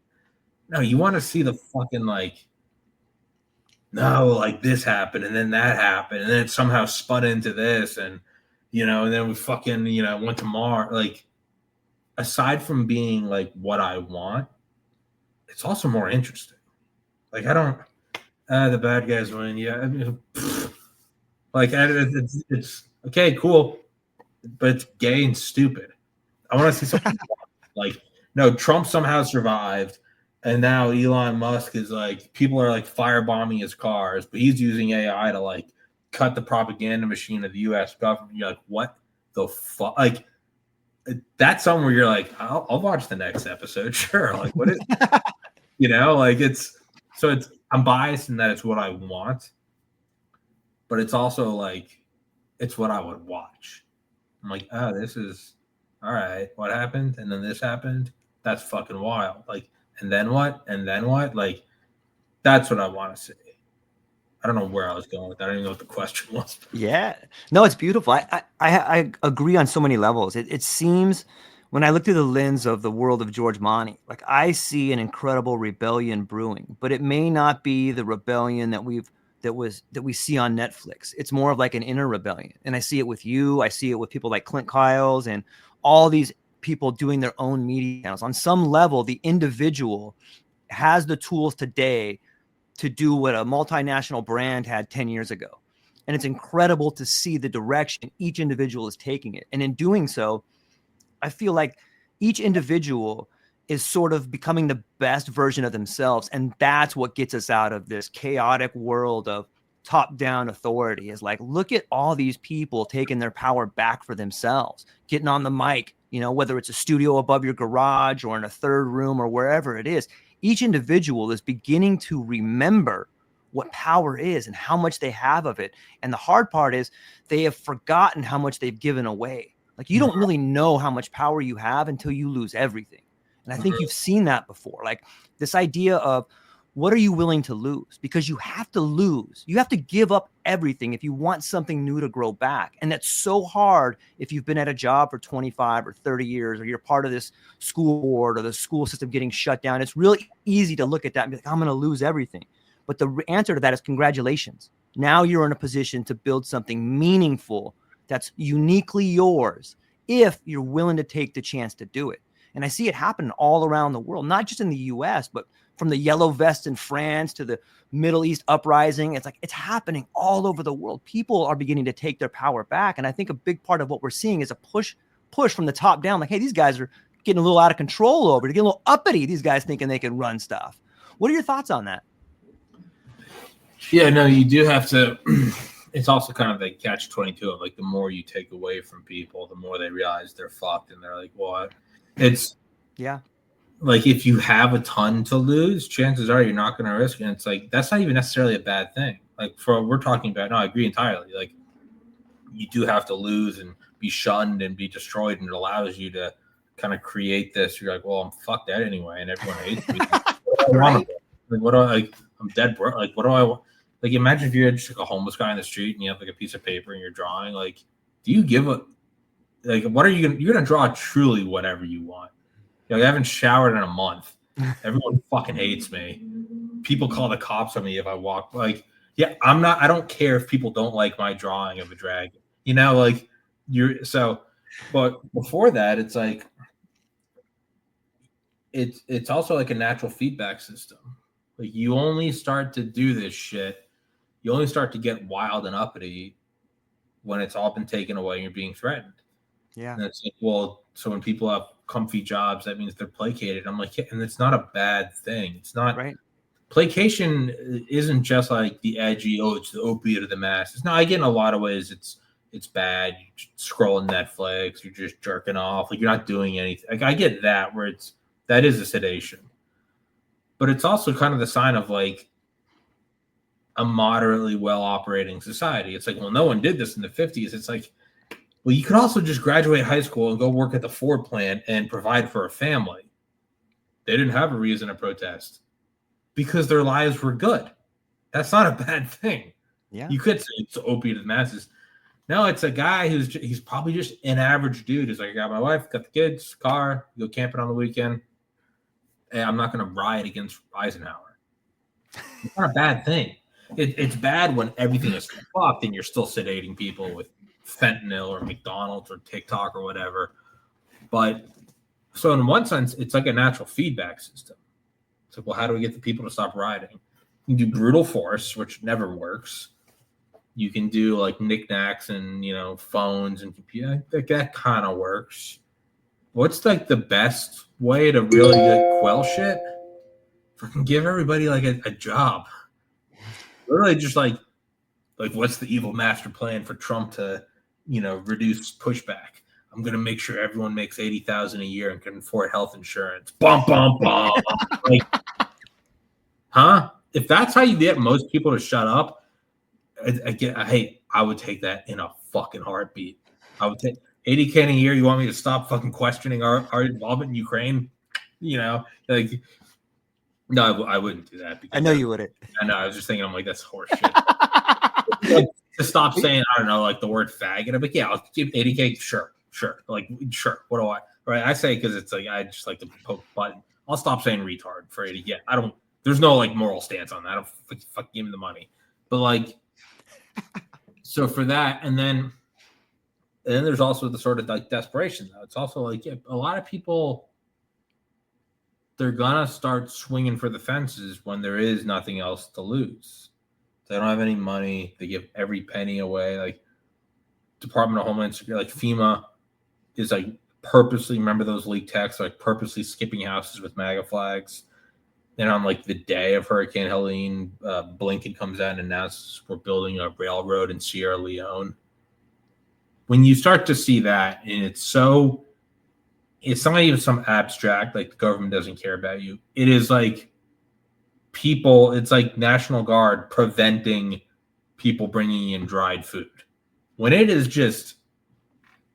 No, you want to see the fucking like, no, like this happened and then that happened and then it somehow spun into this and and then we fucking went to Mars. Like, aside from being like what I want, it's also more interesting. Like, I don't. The bad guys win. Yeah, I mean, like it's okay, cool, but it's gay and stupid. I want to see something like no. Trump somehow survived, and now Elon Musk is like people are like firebombing his cars, but he's using AI to like cut the propaganda machine of the U.S. government. You're like, what the fuck? Like, that's something where you're like, I'll watch the next episode. Sure. Like, what is like I'm biased in that it's what I want, but it's also like it's what I would watch. I'm like, this is all right. What happened? And then this happened. That's fucking wild. Like, and then what? And then what? Like, that's what I want to see. I don't know where I was going with that. I don't even know what the question was. Yeah, no, it's beautiful. I agree on so many levels. It seems when I look through the lens of the world of George Monty, like I see an incredible rebellion brewing, but it may not be the rebellion that we see on Netflix. It's more of like an inner rebellion. And I see it with you. I see it with people like Clint Kyles and all these people doing their own media channels. On some level, the individual has the tools today to do what a multinational brand had 10 years ago. And it's incredible to see the direction each individual is taking it. And in doing so, I feel like each individual is sort of becoming the best version of themselves. And that's what gets us out of this chaotic world of top-down authority. Is like, look at all these people taking their power back for themselves, getting on the mic, whether it's a studio above your garage or in a third room or wherever it is. Each individual is beginning to remember what power is and how much they have of it. And the hard part is they have forgotten how much they've given away. Like, you don't really know how much power you have until you lose everything. And I think you've seen that before. Like, this idea of, what are you willing to lose? Because you have to lose. You have to give up everything if you want something new to grow back. And that's so hard if you've been at a job for 25 or 30 years, or you're part of this school board or the school system getting shut down. It's really easy to look at that and be like, I'm going to lose everything. But the answer to that is congratulations. Now you're in a position to build something meaningful that's uniquely yours if you're willing to take the chance to do it. And I see it happen all around the world, not just in the US, but from the yellow vest in France to the Middle East uprising. It's like, it's happening all over the world. People are beginning to take their power back. And I think a big part of what we're seeing is a push from the top down. Like, hey, these guys are getting a little out of control over it. They're getting a little uppity. These guys thinking they can run stuff. What are your thoughts on that? Yeah, no, you do have to. It's also kind of the catch-22 of, like, the more you take away from people, the more they realize they're fucked. And they're like, what? It's, yeah. Like, if you have a ton to lose, chances are you're not going to risk it. And it's like, that's not even necessarily a bad thing. Like, for what we're talking about, no, I agree entirely. Like, you do have to lose and be shunned and be destroyed, and it allows you to kind of create this. You're like, well, I'm fucked dead anyway, and everyone hates me. Right. Like, what do I, like, I'm dead broke. Like, what do I want? Like, imagine if you're just like a homeless guy in the street and you have like a piece of paper and you're drawing. Like, do you give a, like, what are you going to, you're going to draw truly whatever you want. Like, I haven't showered in a month. Everyone fucking hates me. People call the cops on me if I walk. Like, yeah, I don't care if people don't like my drawing of a dragon. You know, like, but before that, it's like, it's also like a natural feedback system. Like, you only start to do this shit. You only start to get wild and uppity when it's all been taken away and you're being threatened. Yeah. And it's like, well, so when people have comfy jobs, that means they're placated. I'm like, yeah, and it's not a bad thing. It's not right. Placation isn't just like the edgy, oh, it's the opiate of the masses. No, I get in a lot of ways it's bad. You're scrolling Netflix, you're just jerking off, like, you're not doing anything. Like, I get that, where that is a sedation. But it's also kind of the sign of, like, a moderately well operating society. It's like, well, no one did this in the 50s. It's like, well, you could also just graduate high school and go work at the Ford plant and provide for a family. They didn't have a reason to protest because their lives were good. That's not a bad thing. Yeah. You could say it's opiate of the masses. No, it's a guy he's probably just an average dude. He's like, I got my wife, got the kids, car, go camping on the weekend. And I'm not going to riot against Eisenhower. It's not a bad thing. It's bad when everything is fucked and you're still sedating people with fentanyl or McDonald's or TikTok or whatever. But so in one sense, it's like a natural feedback system. It's like, well, how do we get the people to stop rioting? You can do brute force, which never works. You can do like knickknacks and, phones and computer. That kind of works. What's like the best way to really quell shit? Fucking give everybody like a job. Literally just like what's the evil master plan for Trump to, reduce pushback? I'm gonna make sure everyone makes $80,000 a year and can afford health insurance. Bum bum bum. Like, huh? If that's how you get most people to shut up, I would take that in a fucking heartbeat. I would take $80,000 a year. You want me to stop fucking questioning our involvement in Ukraine? Like, no, I wouldn't do that. I know you wouldn't. I know. I was just thinking, I'm like, that's horseshit. To stop saying, I don't know, like the word faggot. I'm like, yeah, I'll give $80,000. Sure. Like, sure. What do I? Right? I say because it's like I just like to poke the button. I'll stop saying retard for $80,000. Yeah, I don't. There's no like moral stance on that. I don't fuck give me the money. But like, so for that, and then there's also the sort of like desperation though. It's also like, yeah, a lot of people, they're gonna start swinging for the fences when there is nothing else to lose. They don't have any money. They give every penny away. Like Department of Homeland Security, like FEMA is like purposely, remember those leaked texts, like purposely skipping houses with MAGA flags. Then on like the day of Hurricane Helene, Blinken comes out and announces we're building a railroad in Sierra Leone. When you start to see that, and it's not even some abstract, like the government doesn't care about you. It is like people, it's like National Guard preventing people bringing in dried food. When it is just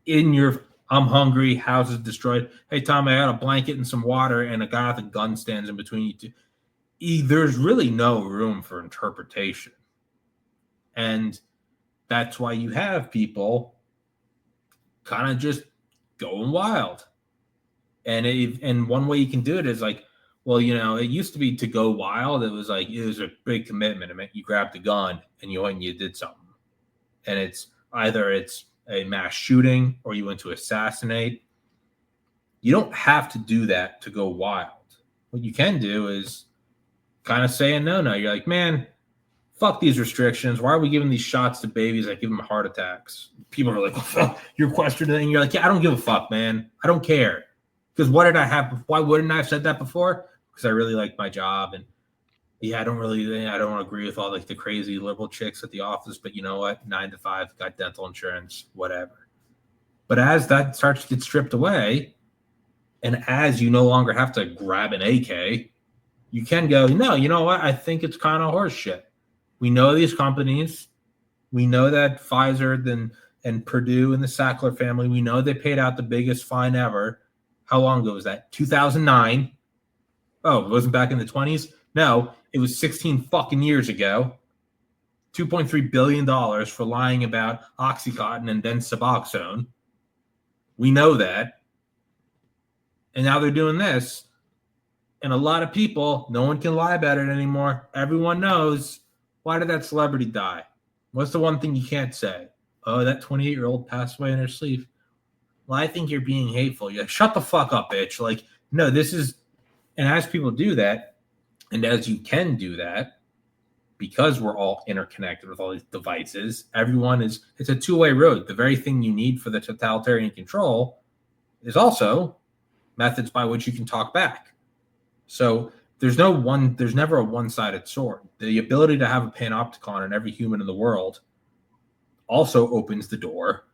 in your, I'm hungry, house is destroyed. Hey, Tom, I got a blanket and some water, and a guy with a gun stands in between you two. There's really no room for interpretation. And that's why you have people kind of just going wild. And one way you can do it is like, well, you know, it used to be to go wild. It was like, it was a big commitment. It meant you grabbed a gun and you went and you did something. And it's either it's a mass shooting or you went to assassinate. You don't have to do that to go wild. What you can do is kind of say a no. You're like, man, fuck these restrictions. Why are we giving these shots to babies that give them heart attacks? People are like, oh, you're questioning it. And you're like, yeah, I don't give a fuck, man. I don't care. Because what did I have? Why wouldn't I have said that before? Because I really like my job. And yeah, I don't agree with all like the crazy liberal chicks at the office, but you know what? 9 to 5, got dental insurance, whatever. But as that starts to get stripped away, and as you no longer have to grab an AK, you can go, no, you know what? I think it's kind of horse shit. We know these companies. We know that Pfizer and Purdue and the Sackler family, we know they paid out the biggest fine ever. How long ago was that? 2009. Oh, it wasn't back in the 20s? No, it was 16 fucking years ago. $2.3 billion for lying about Oxycontin and then Suboxone. We know that. And now they're doing this. And a lot of people, no one can lie about it anymore. Everyone knows. Why did that celebrity die? What's the one thing you can't say? Oh, that 28-year-old passed away in her sleep. Well, I think you're being hateful. You're like, shut the fuck up, bitch. Like, no, this is, and as people do that, and as you can do that, because we're all interconnected with all these devices, it's a two-way road. The very thing you need for the totalitarian control is also methods by which you can talk back. So there's never a one-sided sword. The ability to have a panopticon in every human in the world also opens the door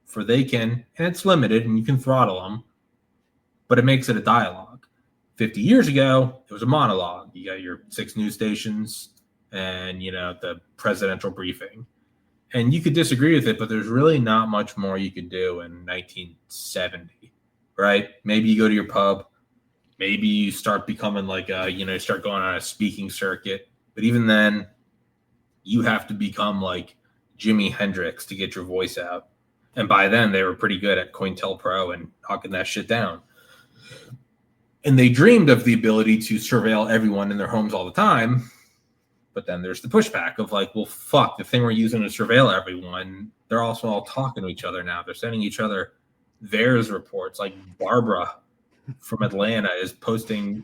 for they can, and it's limited and you can throttle them, but it makes it a dialogue. 50 years ago, it was a monologue. You got your 6 news stations and, you know, the presidential briefing. And you could disagree with it, but there's really not much more you could do in 1970, right? Maybe you go to your pub. Maybe you start becoming like start going on a speaking circuit. But even then, you have to become like Jimi Hendrix to get your voice out. And by then, they were pretty good at COINTELPRO and knocking that shit down. And they dreamed of the ability to surveil everyone in their homes all the time. But then there's the pushback of like, well, fuck, the thing we're using to surveil everyone, they're also all talking to each other now. They're sending each other VAERS reports. Like Barbara from Atlanta is posting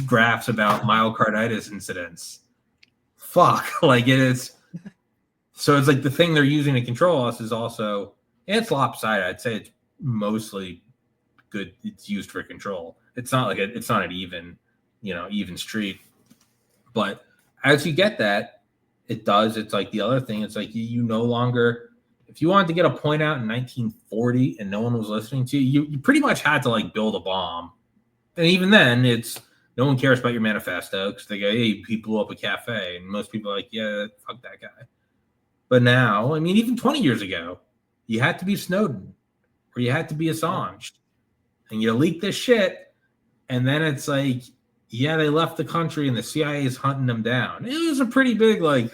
graphs about myocarditis incidents. Fuck, like it is. So it's like the thing they're using to control us is also, it's lopsided. I'd say it's mostly good. It's used for control. It's not like it's not an even street. But as you get that, it's like the other thing. It's like you no longer, if you wanted to get a point out in 1940 and no one was listening to you pretty much had to like build a bomb. And even then, it's no one cares about your manifesto because they go, hey, he blew up a cafe. And most people are like, yeah, fuck that guy. But now, I mean, even 20 years ago, you had to be Snowden or you had to be Assange. And you leak this shit. And then it's like, yeah, they left the country and the CIA is hunting them down. It was a pretty big, like,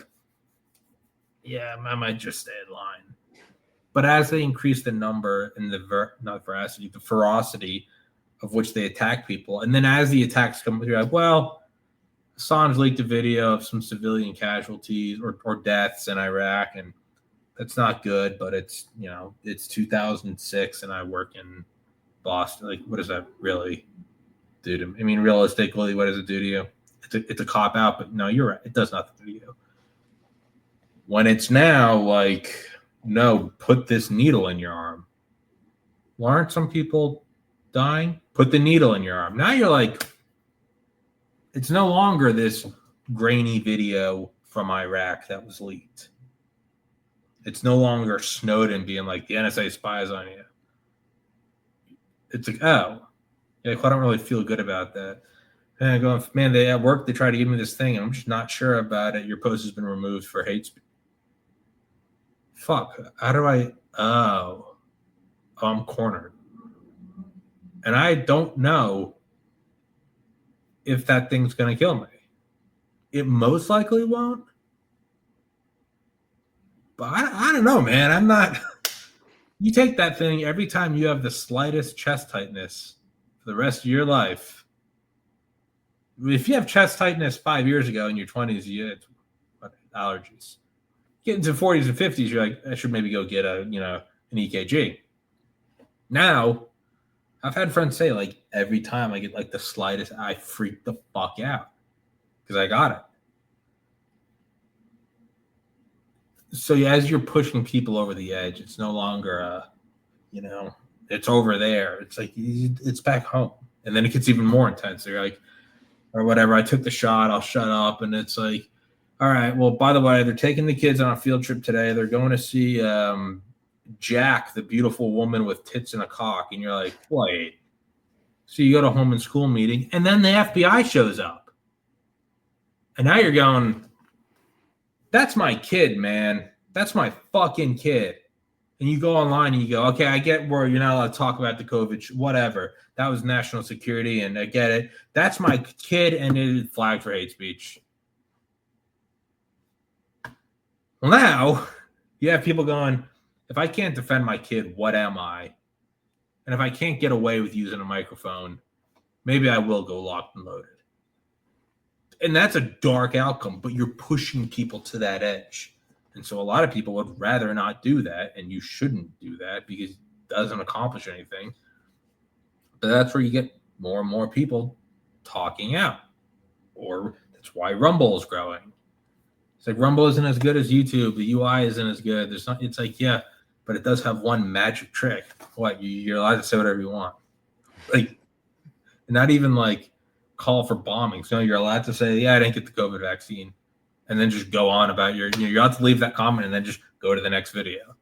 yeah, I might just stay in line. But as they increase the number and the ferocity of which they attack people, and then as the attacks come through, like, well, Assange leaked a video of some civilian casualties or deaths in Iraq, and that's not good, but it's 2006 and I work in Boston. Like, what does that really do to me? I mean, realistically, what does it do to you? It's a cop out, but no, you're right. It does nothing to you. When it's now like, no, put this needle in your arm. Well, aren't some people dying? Put the needle in your arm. Now you're like, it's no longer this grainy video from Iraq that was leaked. It's no longer Snowden being like, the NSA spies on you. It's like, oh, like, I don't really feel good about that. And I go, man, they at work, they try to give me this thing. And I'm just not sure about it. Your post has been removed for hate speech. Fuck. How do I? Oh, I'm cornered. And I don't know if that thing's going to kill me. It most likely won't. But I don't know, man. I'm not. You take that thing every time you have the slightest chest tightness for the rest of your life. If you have chest tightness 5 years ago in your 20s, you had allergies. Get into 40s and 50s, you're like, I should maybe go get an EKG. Now, I've had friends say, like, every time I get like the slightest, I freak the fuck out because I got it. So as you're pushing people over the edge, it's no longer it's over there. It's like it's back home, and then it gets even more intense. They're like, or whatever. I took the shot. I'll shut up, and it's like, all right. Well, by the way, they're taking the kids on a field trip today. They're going to see Jack, the beautiful woman with tits and a cock, and you're like, wait. So you go to home and school meeting, and then the FBI shows up, and now you're going, that's my kid, man. That's my fucking kid. And you go online and you go, okay, I get where you're not allowed to talk about the COVID, whatever. That was national security, and I get it. That's my kid, and it is flagged for hate speech. Well, now you have people going, if I can't defend my kid, what am I? And if I can't get away with using a microphone, maybe I will go locked and loaded. And that's a dark outcome, but you're pushing people to that edge. And so a lot of people would rather not do that, and you shouldn't do that because it doesn't accomplish anything. But that's where you get more and more people talking out. Or that's why Rumble is growing. It's like Rumble isn't as good as YouTube. The UI isn't as good. It's like, yeah, but it does have one magic trick. What? You're allowed to say whatever you want. Like, not even like call for bombings. No, you're allowed to say, yeah, I didn't get the COVID vaccine. And then just go on about you're allowed to leave that comment and then just go to the next video.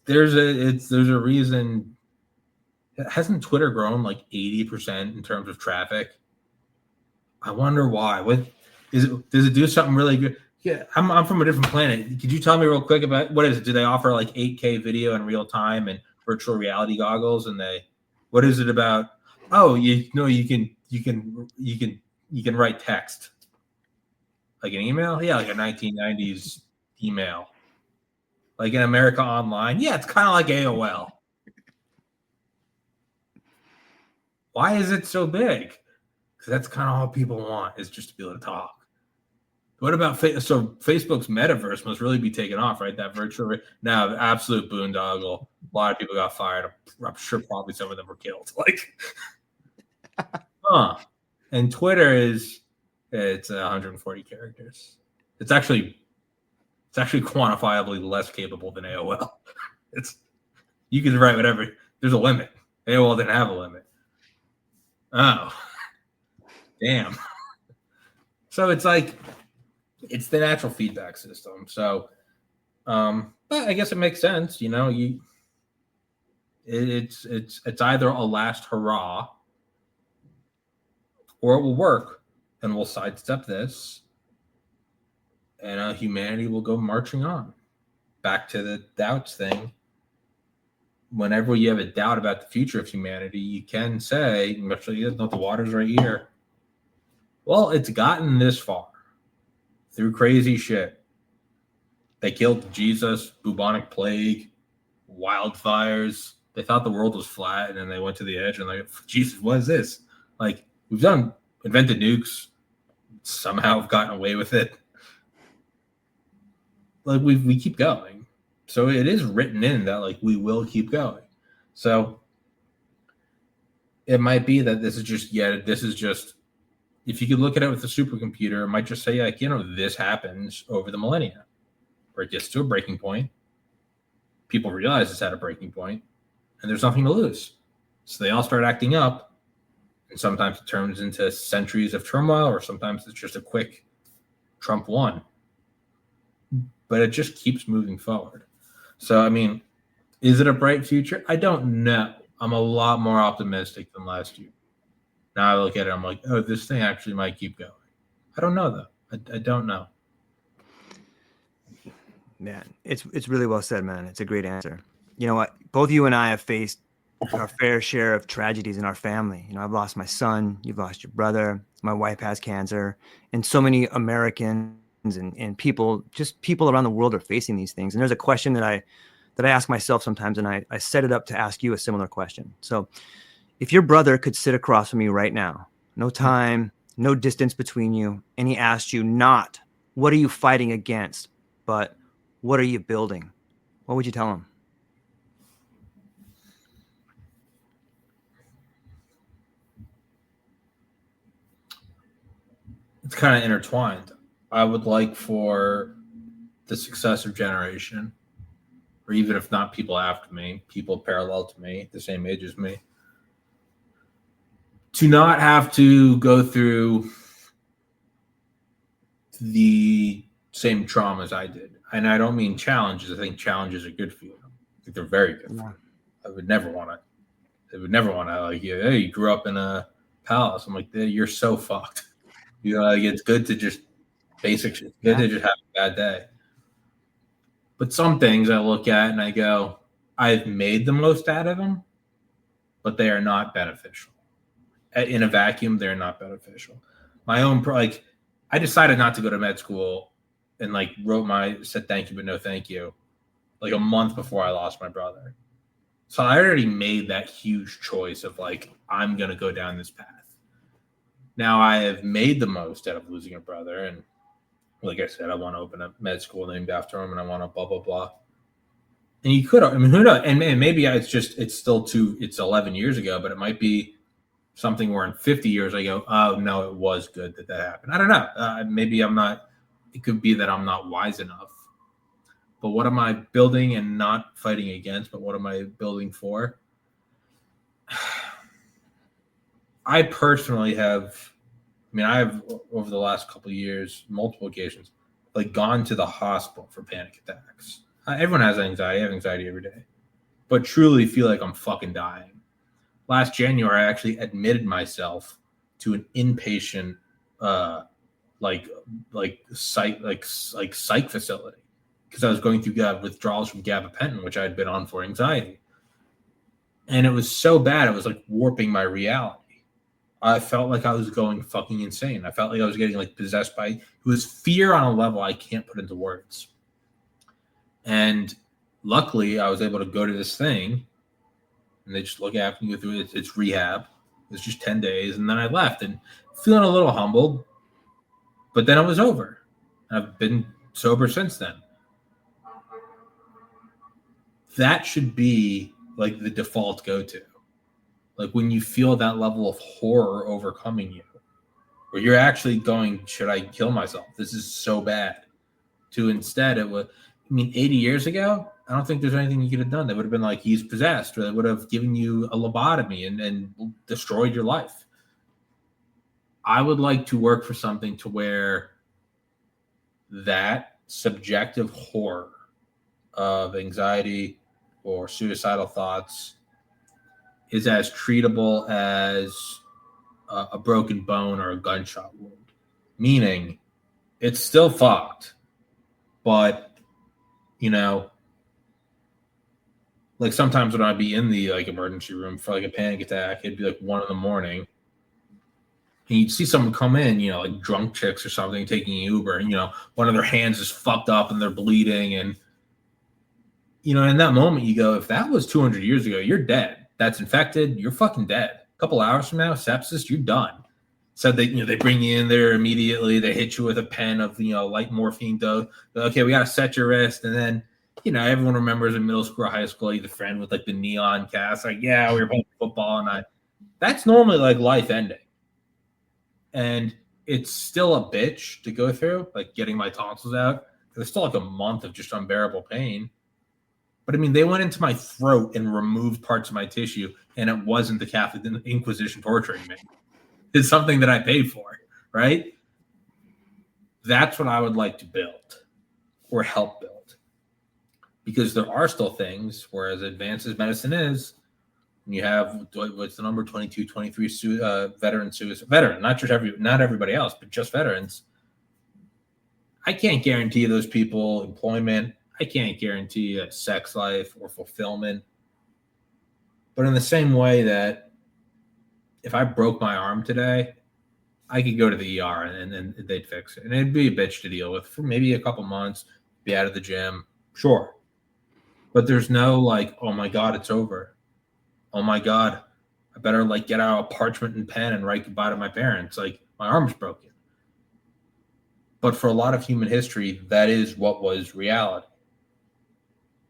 There's a reason. Hasn't Twitter grown like 80% in terms of traffic? I wonder why. What is it? Does it do something really good? Yeah, I'm from a different planet. Could you tell me real quick about what is it? Do they offer like 8K video in real time and virtual reality goggles? And what is it about? Oh, you can write text. Like an email? Yeah, like a 1990s email. Like in America Online? Yeah, it's kind of like AOL. Why is it so big? Because that's kind of all people want is just to be able to talk. What about so Facebook's metaverse must really be taken off, right? That virtual now, absolute boondoggle. A lot of people got fired. I'm sure probably some of them were killed. Like, and Twitter it's 140 characters. It's actually quantifiably less capable than AOL. You can write whatever. There's a limit. AOL didn't have a limit. Oh, damn. So it's like it's the natural feedback system. So, but I guess it makes sense. It's either a last hurrah or it will work. And we'll sidestep this, and humanity will go marching on. Back to the doubts thing. Whenever you have a doubt about the future of humanity, you can say, actually, the water's right here. Well, it's gotten this far through crazy shit. They killed Jesus, bubonic plague, wildfires. They thought the world was flat, and then they went to the edge and like, Jesus, what is this? Like, we've invented nukes, somehow have gotten away with it. Like we keep going. So it is written in that like we will keep going. So it might be that this is just if you could look at it with a supercomputer, it might just say like, this happens over the millennia, where it gets to a breaking point. People realize it's at a breaking point and there's nothing to lose. So they all start acting up. And sometimes it turns into centuries of turmoil, or sometimes it's just a quick Trump won. But it just keeps moving forward. So, I mean, is it a bright future? I don't know. I'm a lot more optimistic than last year. Now I look at it, I'm like, oh, this thing actually might keep going. I don't know though. I don't know. Man, it's really well said, man. It's a great answer. You know what? Both you and I have faced our fair share of tragedies in our family. You know, I've lost my son, you've lost your brother, my wife has cancer, and so many Americans and people, just people around the world are facing these things. And there's a question that I ask myself sometimes, and I set it up to ask you a similar question. So if your brother could sit across from you right now, no time, no distance between you, and he asked you not, what are you fighting against, but what are you building? What would you tell him? It's kind of intertwined. I would like for the successive generation, or even if not people after me, people parallel to me, the same age as me, to not have to go through the same traumas I did. And I don't mean challenges. I think challenges are good for you. I think they're very good for you. I would never want to. I would never want to, like, hey, you grew up in a palace. I'm like, you're so fucked. You know, like, it's good to just basic shit. It's good to just have a bad day. But some things I look at and I go, I've made the most out of them, but they are not beneficial. In a vacuum, they're not beneficial. My own, like, I decided not to go to med school and like said thank you, but no thank you, like a month before I lost my brother. So I already made that huge choice of like, I'm going to go down this path. Now I have made the most out of losing a brother. And like I said, I want to open a med school named after him and I want to blah, blah, blah. And you could, I mean, who knows? And maybe it's still it's 11 years ago, but it might be something where in 50 years I go, oh no, it was good that happened. I don't know. Maybe I'm not, it could be that I'm not wise enough. But what am I building and not fighting against, but what am I building for? I personally have, I have over the last couple of years, multiple occasions, like gone to the hospital for panic attacks. Everyone has anxiety. I have anxiety every day, but truly feel like I'm fucking dying. Last January, I actually admitted myself to an inpatient, psych facility because I was going through withdrawals from gabapentin, which I had been on for anxiety, and it was so bad it was like warping my reality. I felt like I was going fucking insane. I felt like I was getting like possessed by. It was fear on a level I can't put into words. And luckily, I was able to go to this thing. And they just look after you through it. It's rehab. It's just 10 days. And then I left and feeling a little humbled. But then it was over. I've been sober since then. That should be like the default go-to. Like when you feel that level of horror overcoming you, where you're actually going, should I kill myself? This is so bad. To instead, it was, 80 years ago, I don't think there's anything you could have done. They would have been like, he's possessed, or they would have given you a lobotomy and destroyed your life. I would like to work for something to where that subjective horror of anxiety or suicidal thoughts is as treatable as a broken bone or a gunshot wound. Meaning, it's still fucked, but like sometimes when I'd be in the like emergency room for like a panic attack, it'd be like 1 a.m. and you'd see someone come in, like drunk chicks or something taking an Uber, and one of their hands is fucked up and they're bleeding, and in that moment you go, if that was 200 years ago, you're dead. That's infected, you're fucking dead. A couple hours from now, sepsis, you're done. So they bring you in there immediately. They hit you with a pen of light morphine dose. Okay, we got to set your wrist, and then everyone remembers in middle school or high school, you the friend with like the neon cast, like, yeah, we were playing football, and that's normally like life ending, and it's still a bitch to go through, like getting my tonsils out. It's still like a month of just unbearable pain. But they went into my throat and removed parts of my tissue, and it wasn't the Catholic Inquisition torturing me. It's something that I paid for, right? That's what I would like to build or help build. Because there are still things where, as advanced as medicine is, when you have what's the number 22, 23 veteran suicide, veteran, not everybody else, but just veterans. I can't guarantee those people employment. I can't guarantee a sex life or fulfillment. But in the same way that if I broke my arm today, I could go to the ER and then they'd fix it. And it'd be a bitch to deal with for maybe a couple months, be out of the gym. Sure. But there's no like, oh my God, it's over. Oh my God, I better like get out a parchment and pen and write goodbye to my parents. Like my arm's broken. But for a lot of human history, that is what was reality.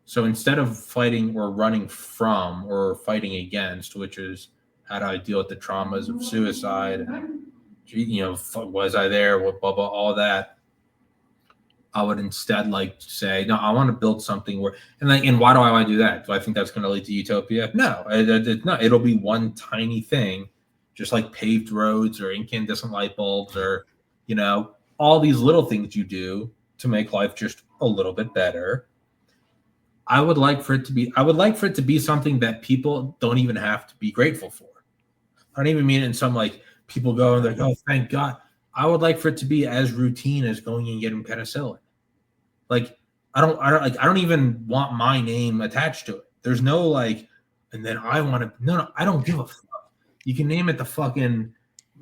So instead of fighting or running from or fighting against, which is how do I deal with the traumas of suicide, was I there, what, blah, blah, all that, I would instead like to say, no, I want to build something where, and why do I want to do that? Do I think that's going to lead to utopia? No, no, it'll be one tiny thing, just like paved roads or incandescent light bulbs or, all these little things you do to make life just a little bit better. I would like for it to be something that people don't even have to be grateful for. I don't even mean it in some like people go and they're like, oh, thank God. I would like for it to be as routine as going and getting penicillin. Like, I don't even want my name attached to it. There's no like, and then I want to, no, I don't give a fuck. You can name it the fucking,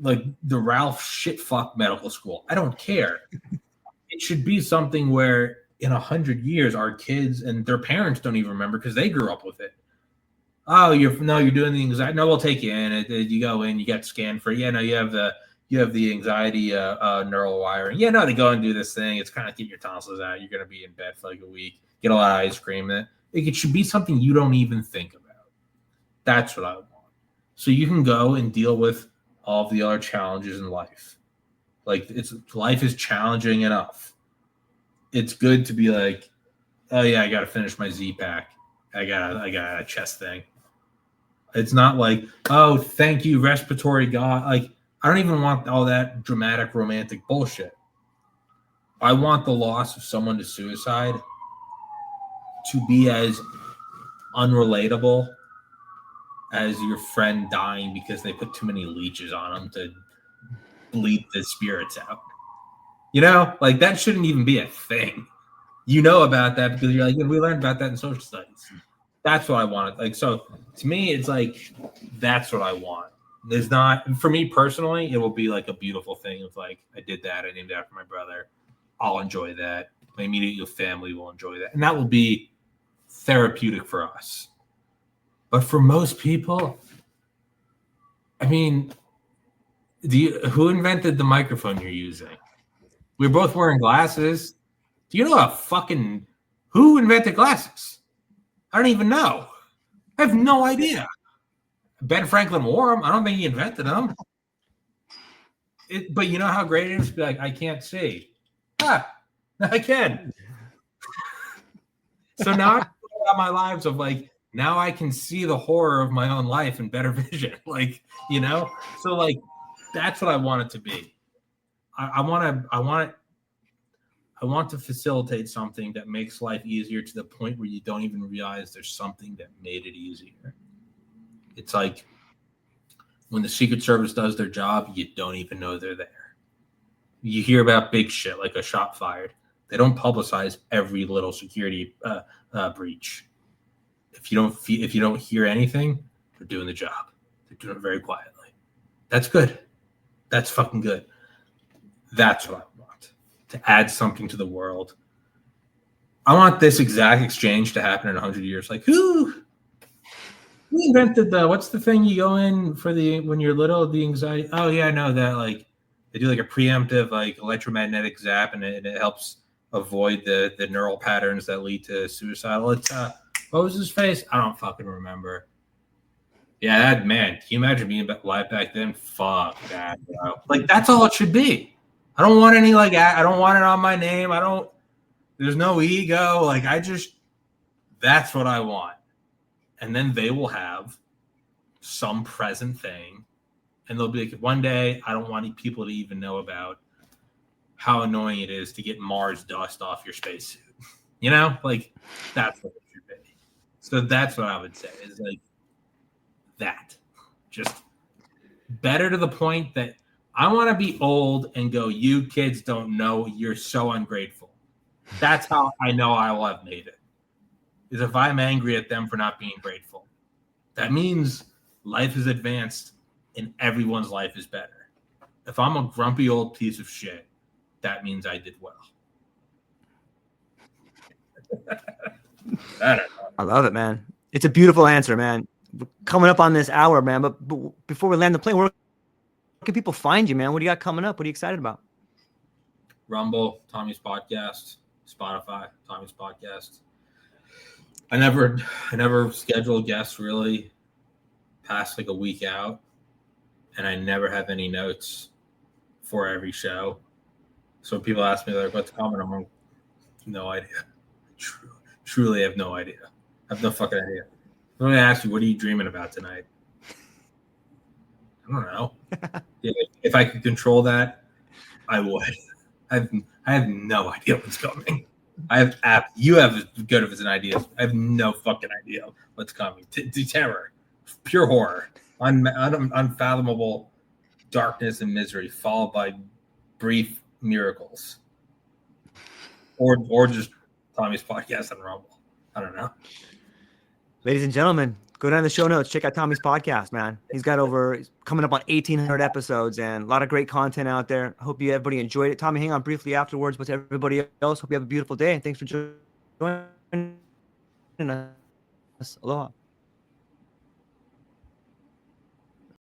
like the Ralph shitfuck medical school. I don't care. It should be something where in 100 years, our kids and their parents don't even remember because they grew up with it. Oh, you're doing the anxiety. No, we'll take you in. You go in, you get scanned for. Yeah, no, you have the anxiety neural wiring. Yeah, no, they go and do this thing. It's kind of get your tonsils out. You're gonna be in bed for like a week. Get a lot of ice cream. It should be something you don't even think about. That's what I want. So you can go and deal with all of the other challenges in life. Like life is challenging enough. It's good to be like, oh yeah, I got to finish my Z-Pack. I got a chest thing. It's not like, oh, thank you, respiratory God. Like, I don't even want all that dramatic, romantic bullshit. I want the loss of someone to suicide to be as unrelatable as your friend dying because they put too many leeches on them to bleed the spirits out. Like that shouldn't even be a thing. About that because you're like, we learned about that in social studies. That's what I wanted. Like, so to me, it's like, that's what I want. There's not, for me personally, it will be like a beautiful thing of like, I did that. I named it after my brother. I'll enjoy that. My immediate family will enjoy that. And that will be therapeutic for us. But for most people, I mean, who invented the microphone you're using? We're both wearing glasses. Do you know who invented glasses? I don't even know. I have no idea. Ben Franklin wore them. I don't think he invented them. But you know how great it is to be like, I can't see. I can. So now I got my lives of like, now I can see the horror of my own life in better vision. Like, so like, that's what I want it to be. I want to facilitate something that makes life easier to the point where you don't even realize there's something that made it easier. It's like when the Secret Service does their job, you don't even know they're there. You hear about big shit like a shot fired. They don't publicize every little security breach. If you don't hear anything, they're doing the job. They're doing it very quietly. That's good. That's fucking good. That's what I want. To add something to the world. I want this exact exchange to happen in 100 years. Like, who invented what's the thing you go in for when you're little, the anxiety? Oh yeah, I know that. Like, they do like a preemptive like electromagnetic zap, and it helps avoid the neural patterns that lead to suicidal. It's what was his face? I don't fucking remember. Yeah, man. Can you imagine being alive back then? Fuck that, bro. Like, that's all it should be. I don't want any like I don't want it on my name. There's no ego. Like, that's what I want. And then they will have some present thing. And they'll be like, one day, I don't want people to even know about how annoying it is to get Mars dust off your spacesuit. Like, that's what it should be. So that's what I would say is like, that. Just better to the point that I want to be old and go, you kids don't know, you're so ungrateful. That's how I know I will have made it. Is if I'm angry at them for not being grateful. That means life is advanced and everyone's life is better. If I'm a grumpy old piece of shit, that means I did well. I don't know. I love it, man. It's a beautiful answer, man. We're coming up on this hour, man. But before we land the plane, where can people find you, man? What do you got coming up? What are you excited about? Rumble, Tommy's Podcast, Spotify, Tommy's Podcast. I never schedule guests really past like a week out, and I never have any notes for every show. So when people ask me like, "What's coming?" I'm like, no idea. Truly have no idea. I have no fucking idea. I'm going to ask you, what are you dreaming about tonight? I don't know. If I could control that, I would. I have no idea what's coming. You have as good of an idea. I have no fucking idea what's coming. Terror, pure horror, unfathomable darkness and misery, followed by brief miracles, or just Tommy's Podcast on Rumble. I don't know. Ladies and gentlemen, go down to the show notes. Check out Tommy's podcast, man. He's coming up on 1,800 episodes and a lot of great content out there. I hope everybody enjoyed it. Tommy, hang on briefly afterwards with everybody else. Hope you have a beautiful day, and thanks for joining us. Aloha.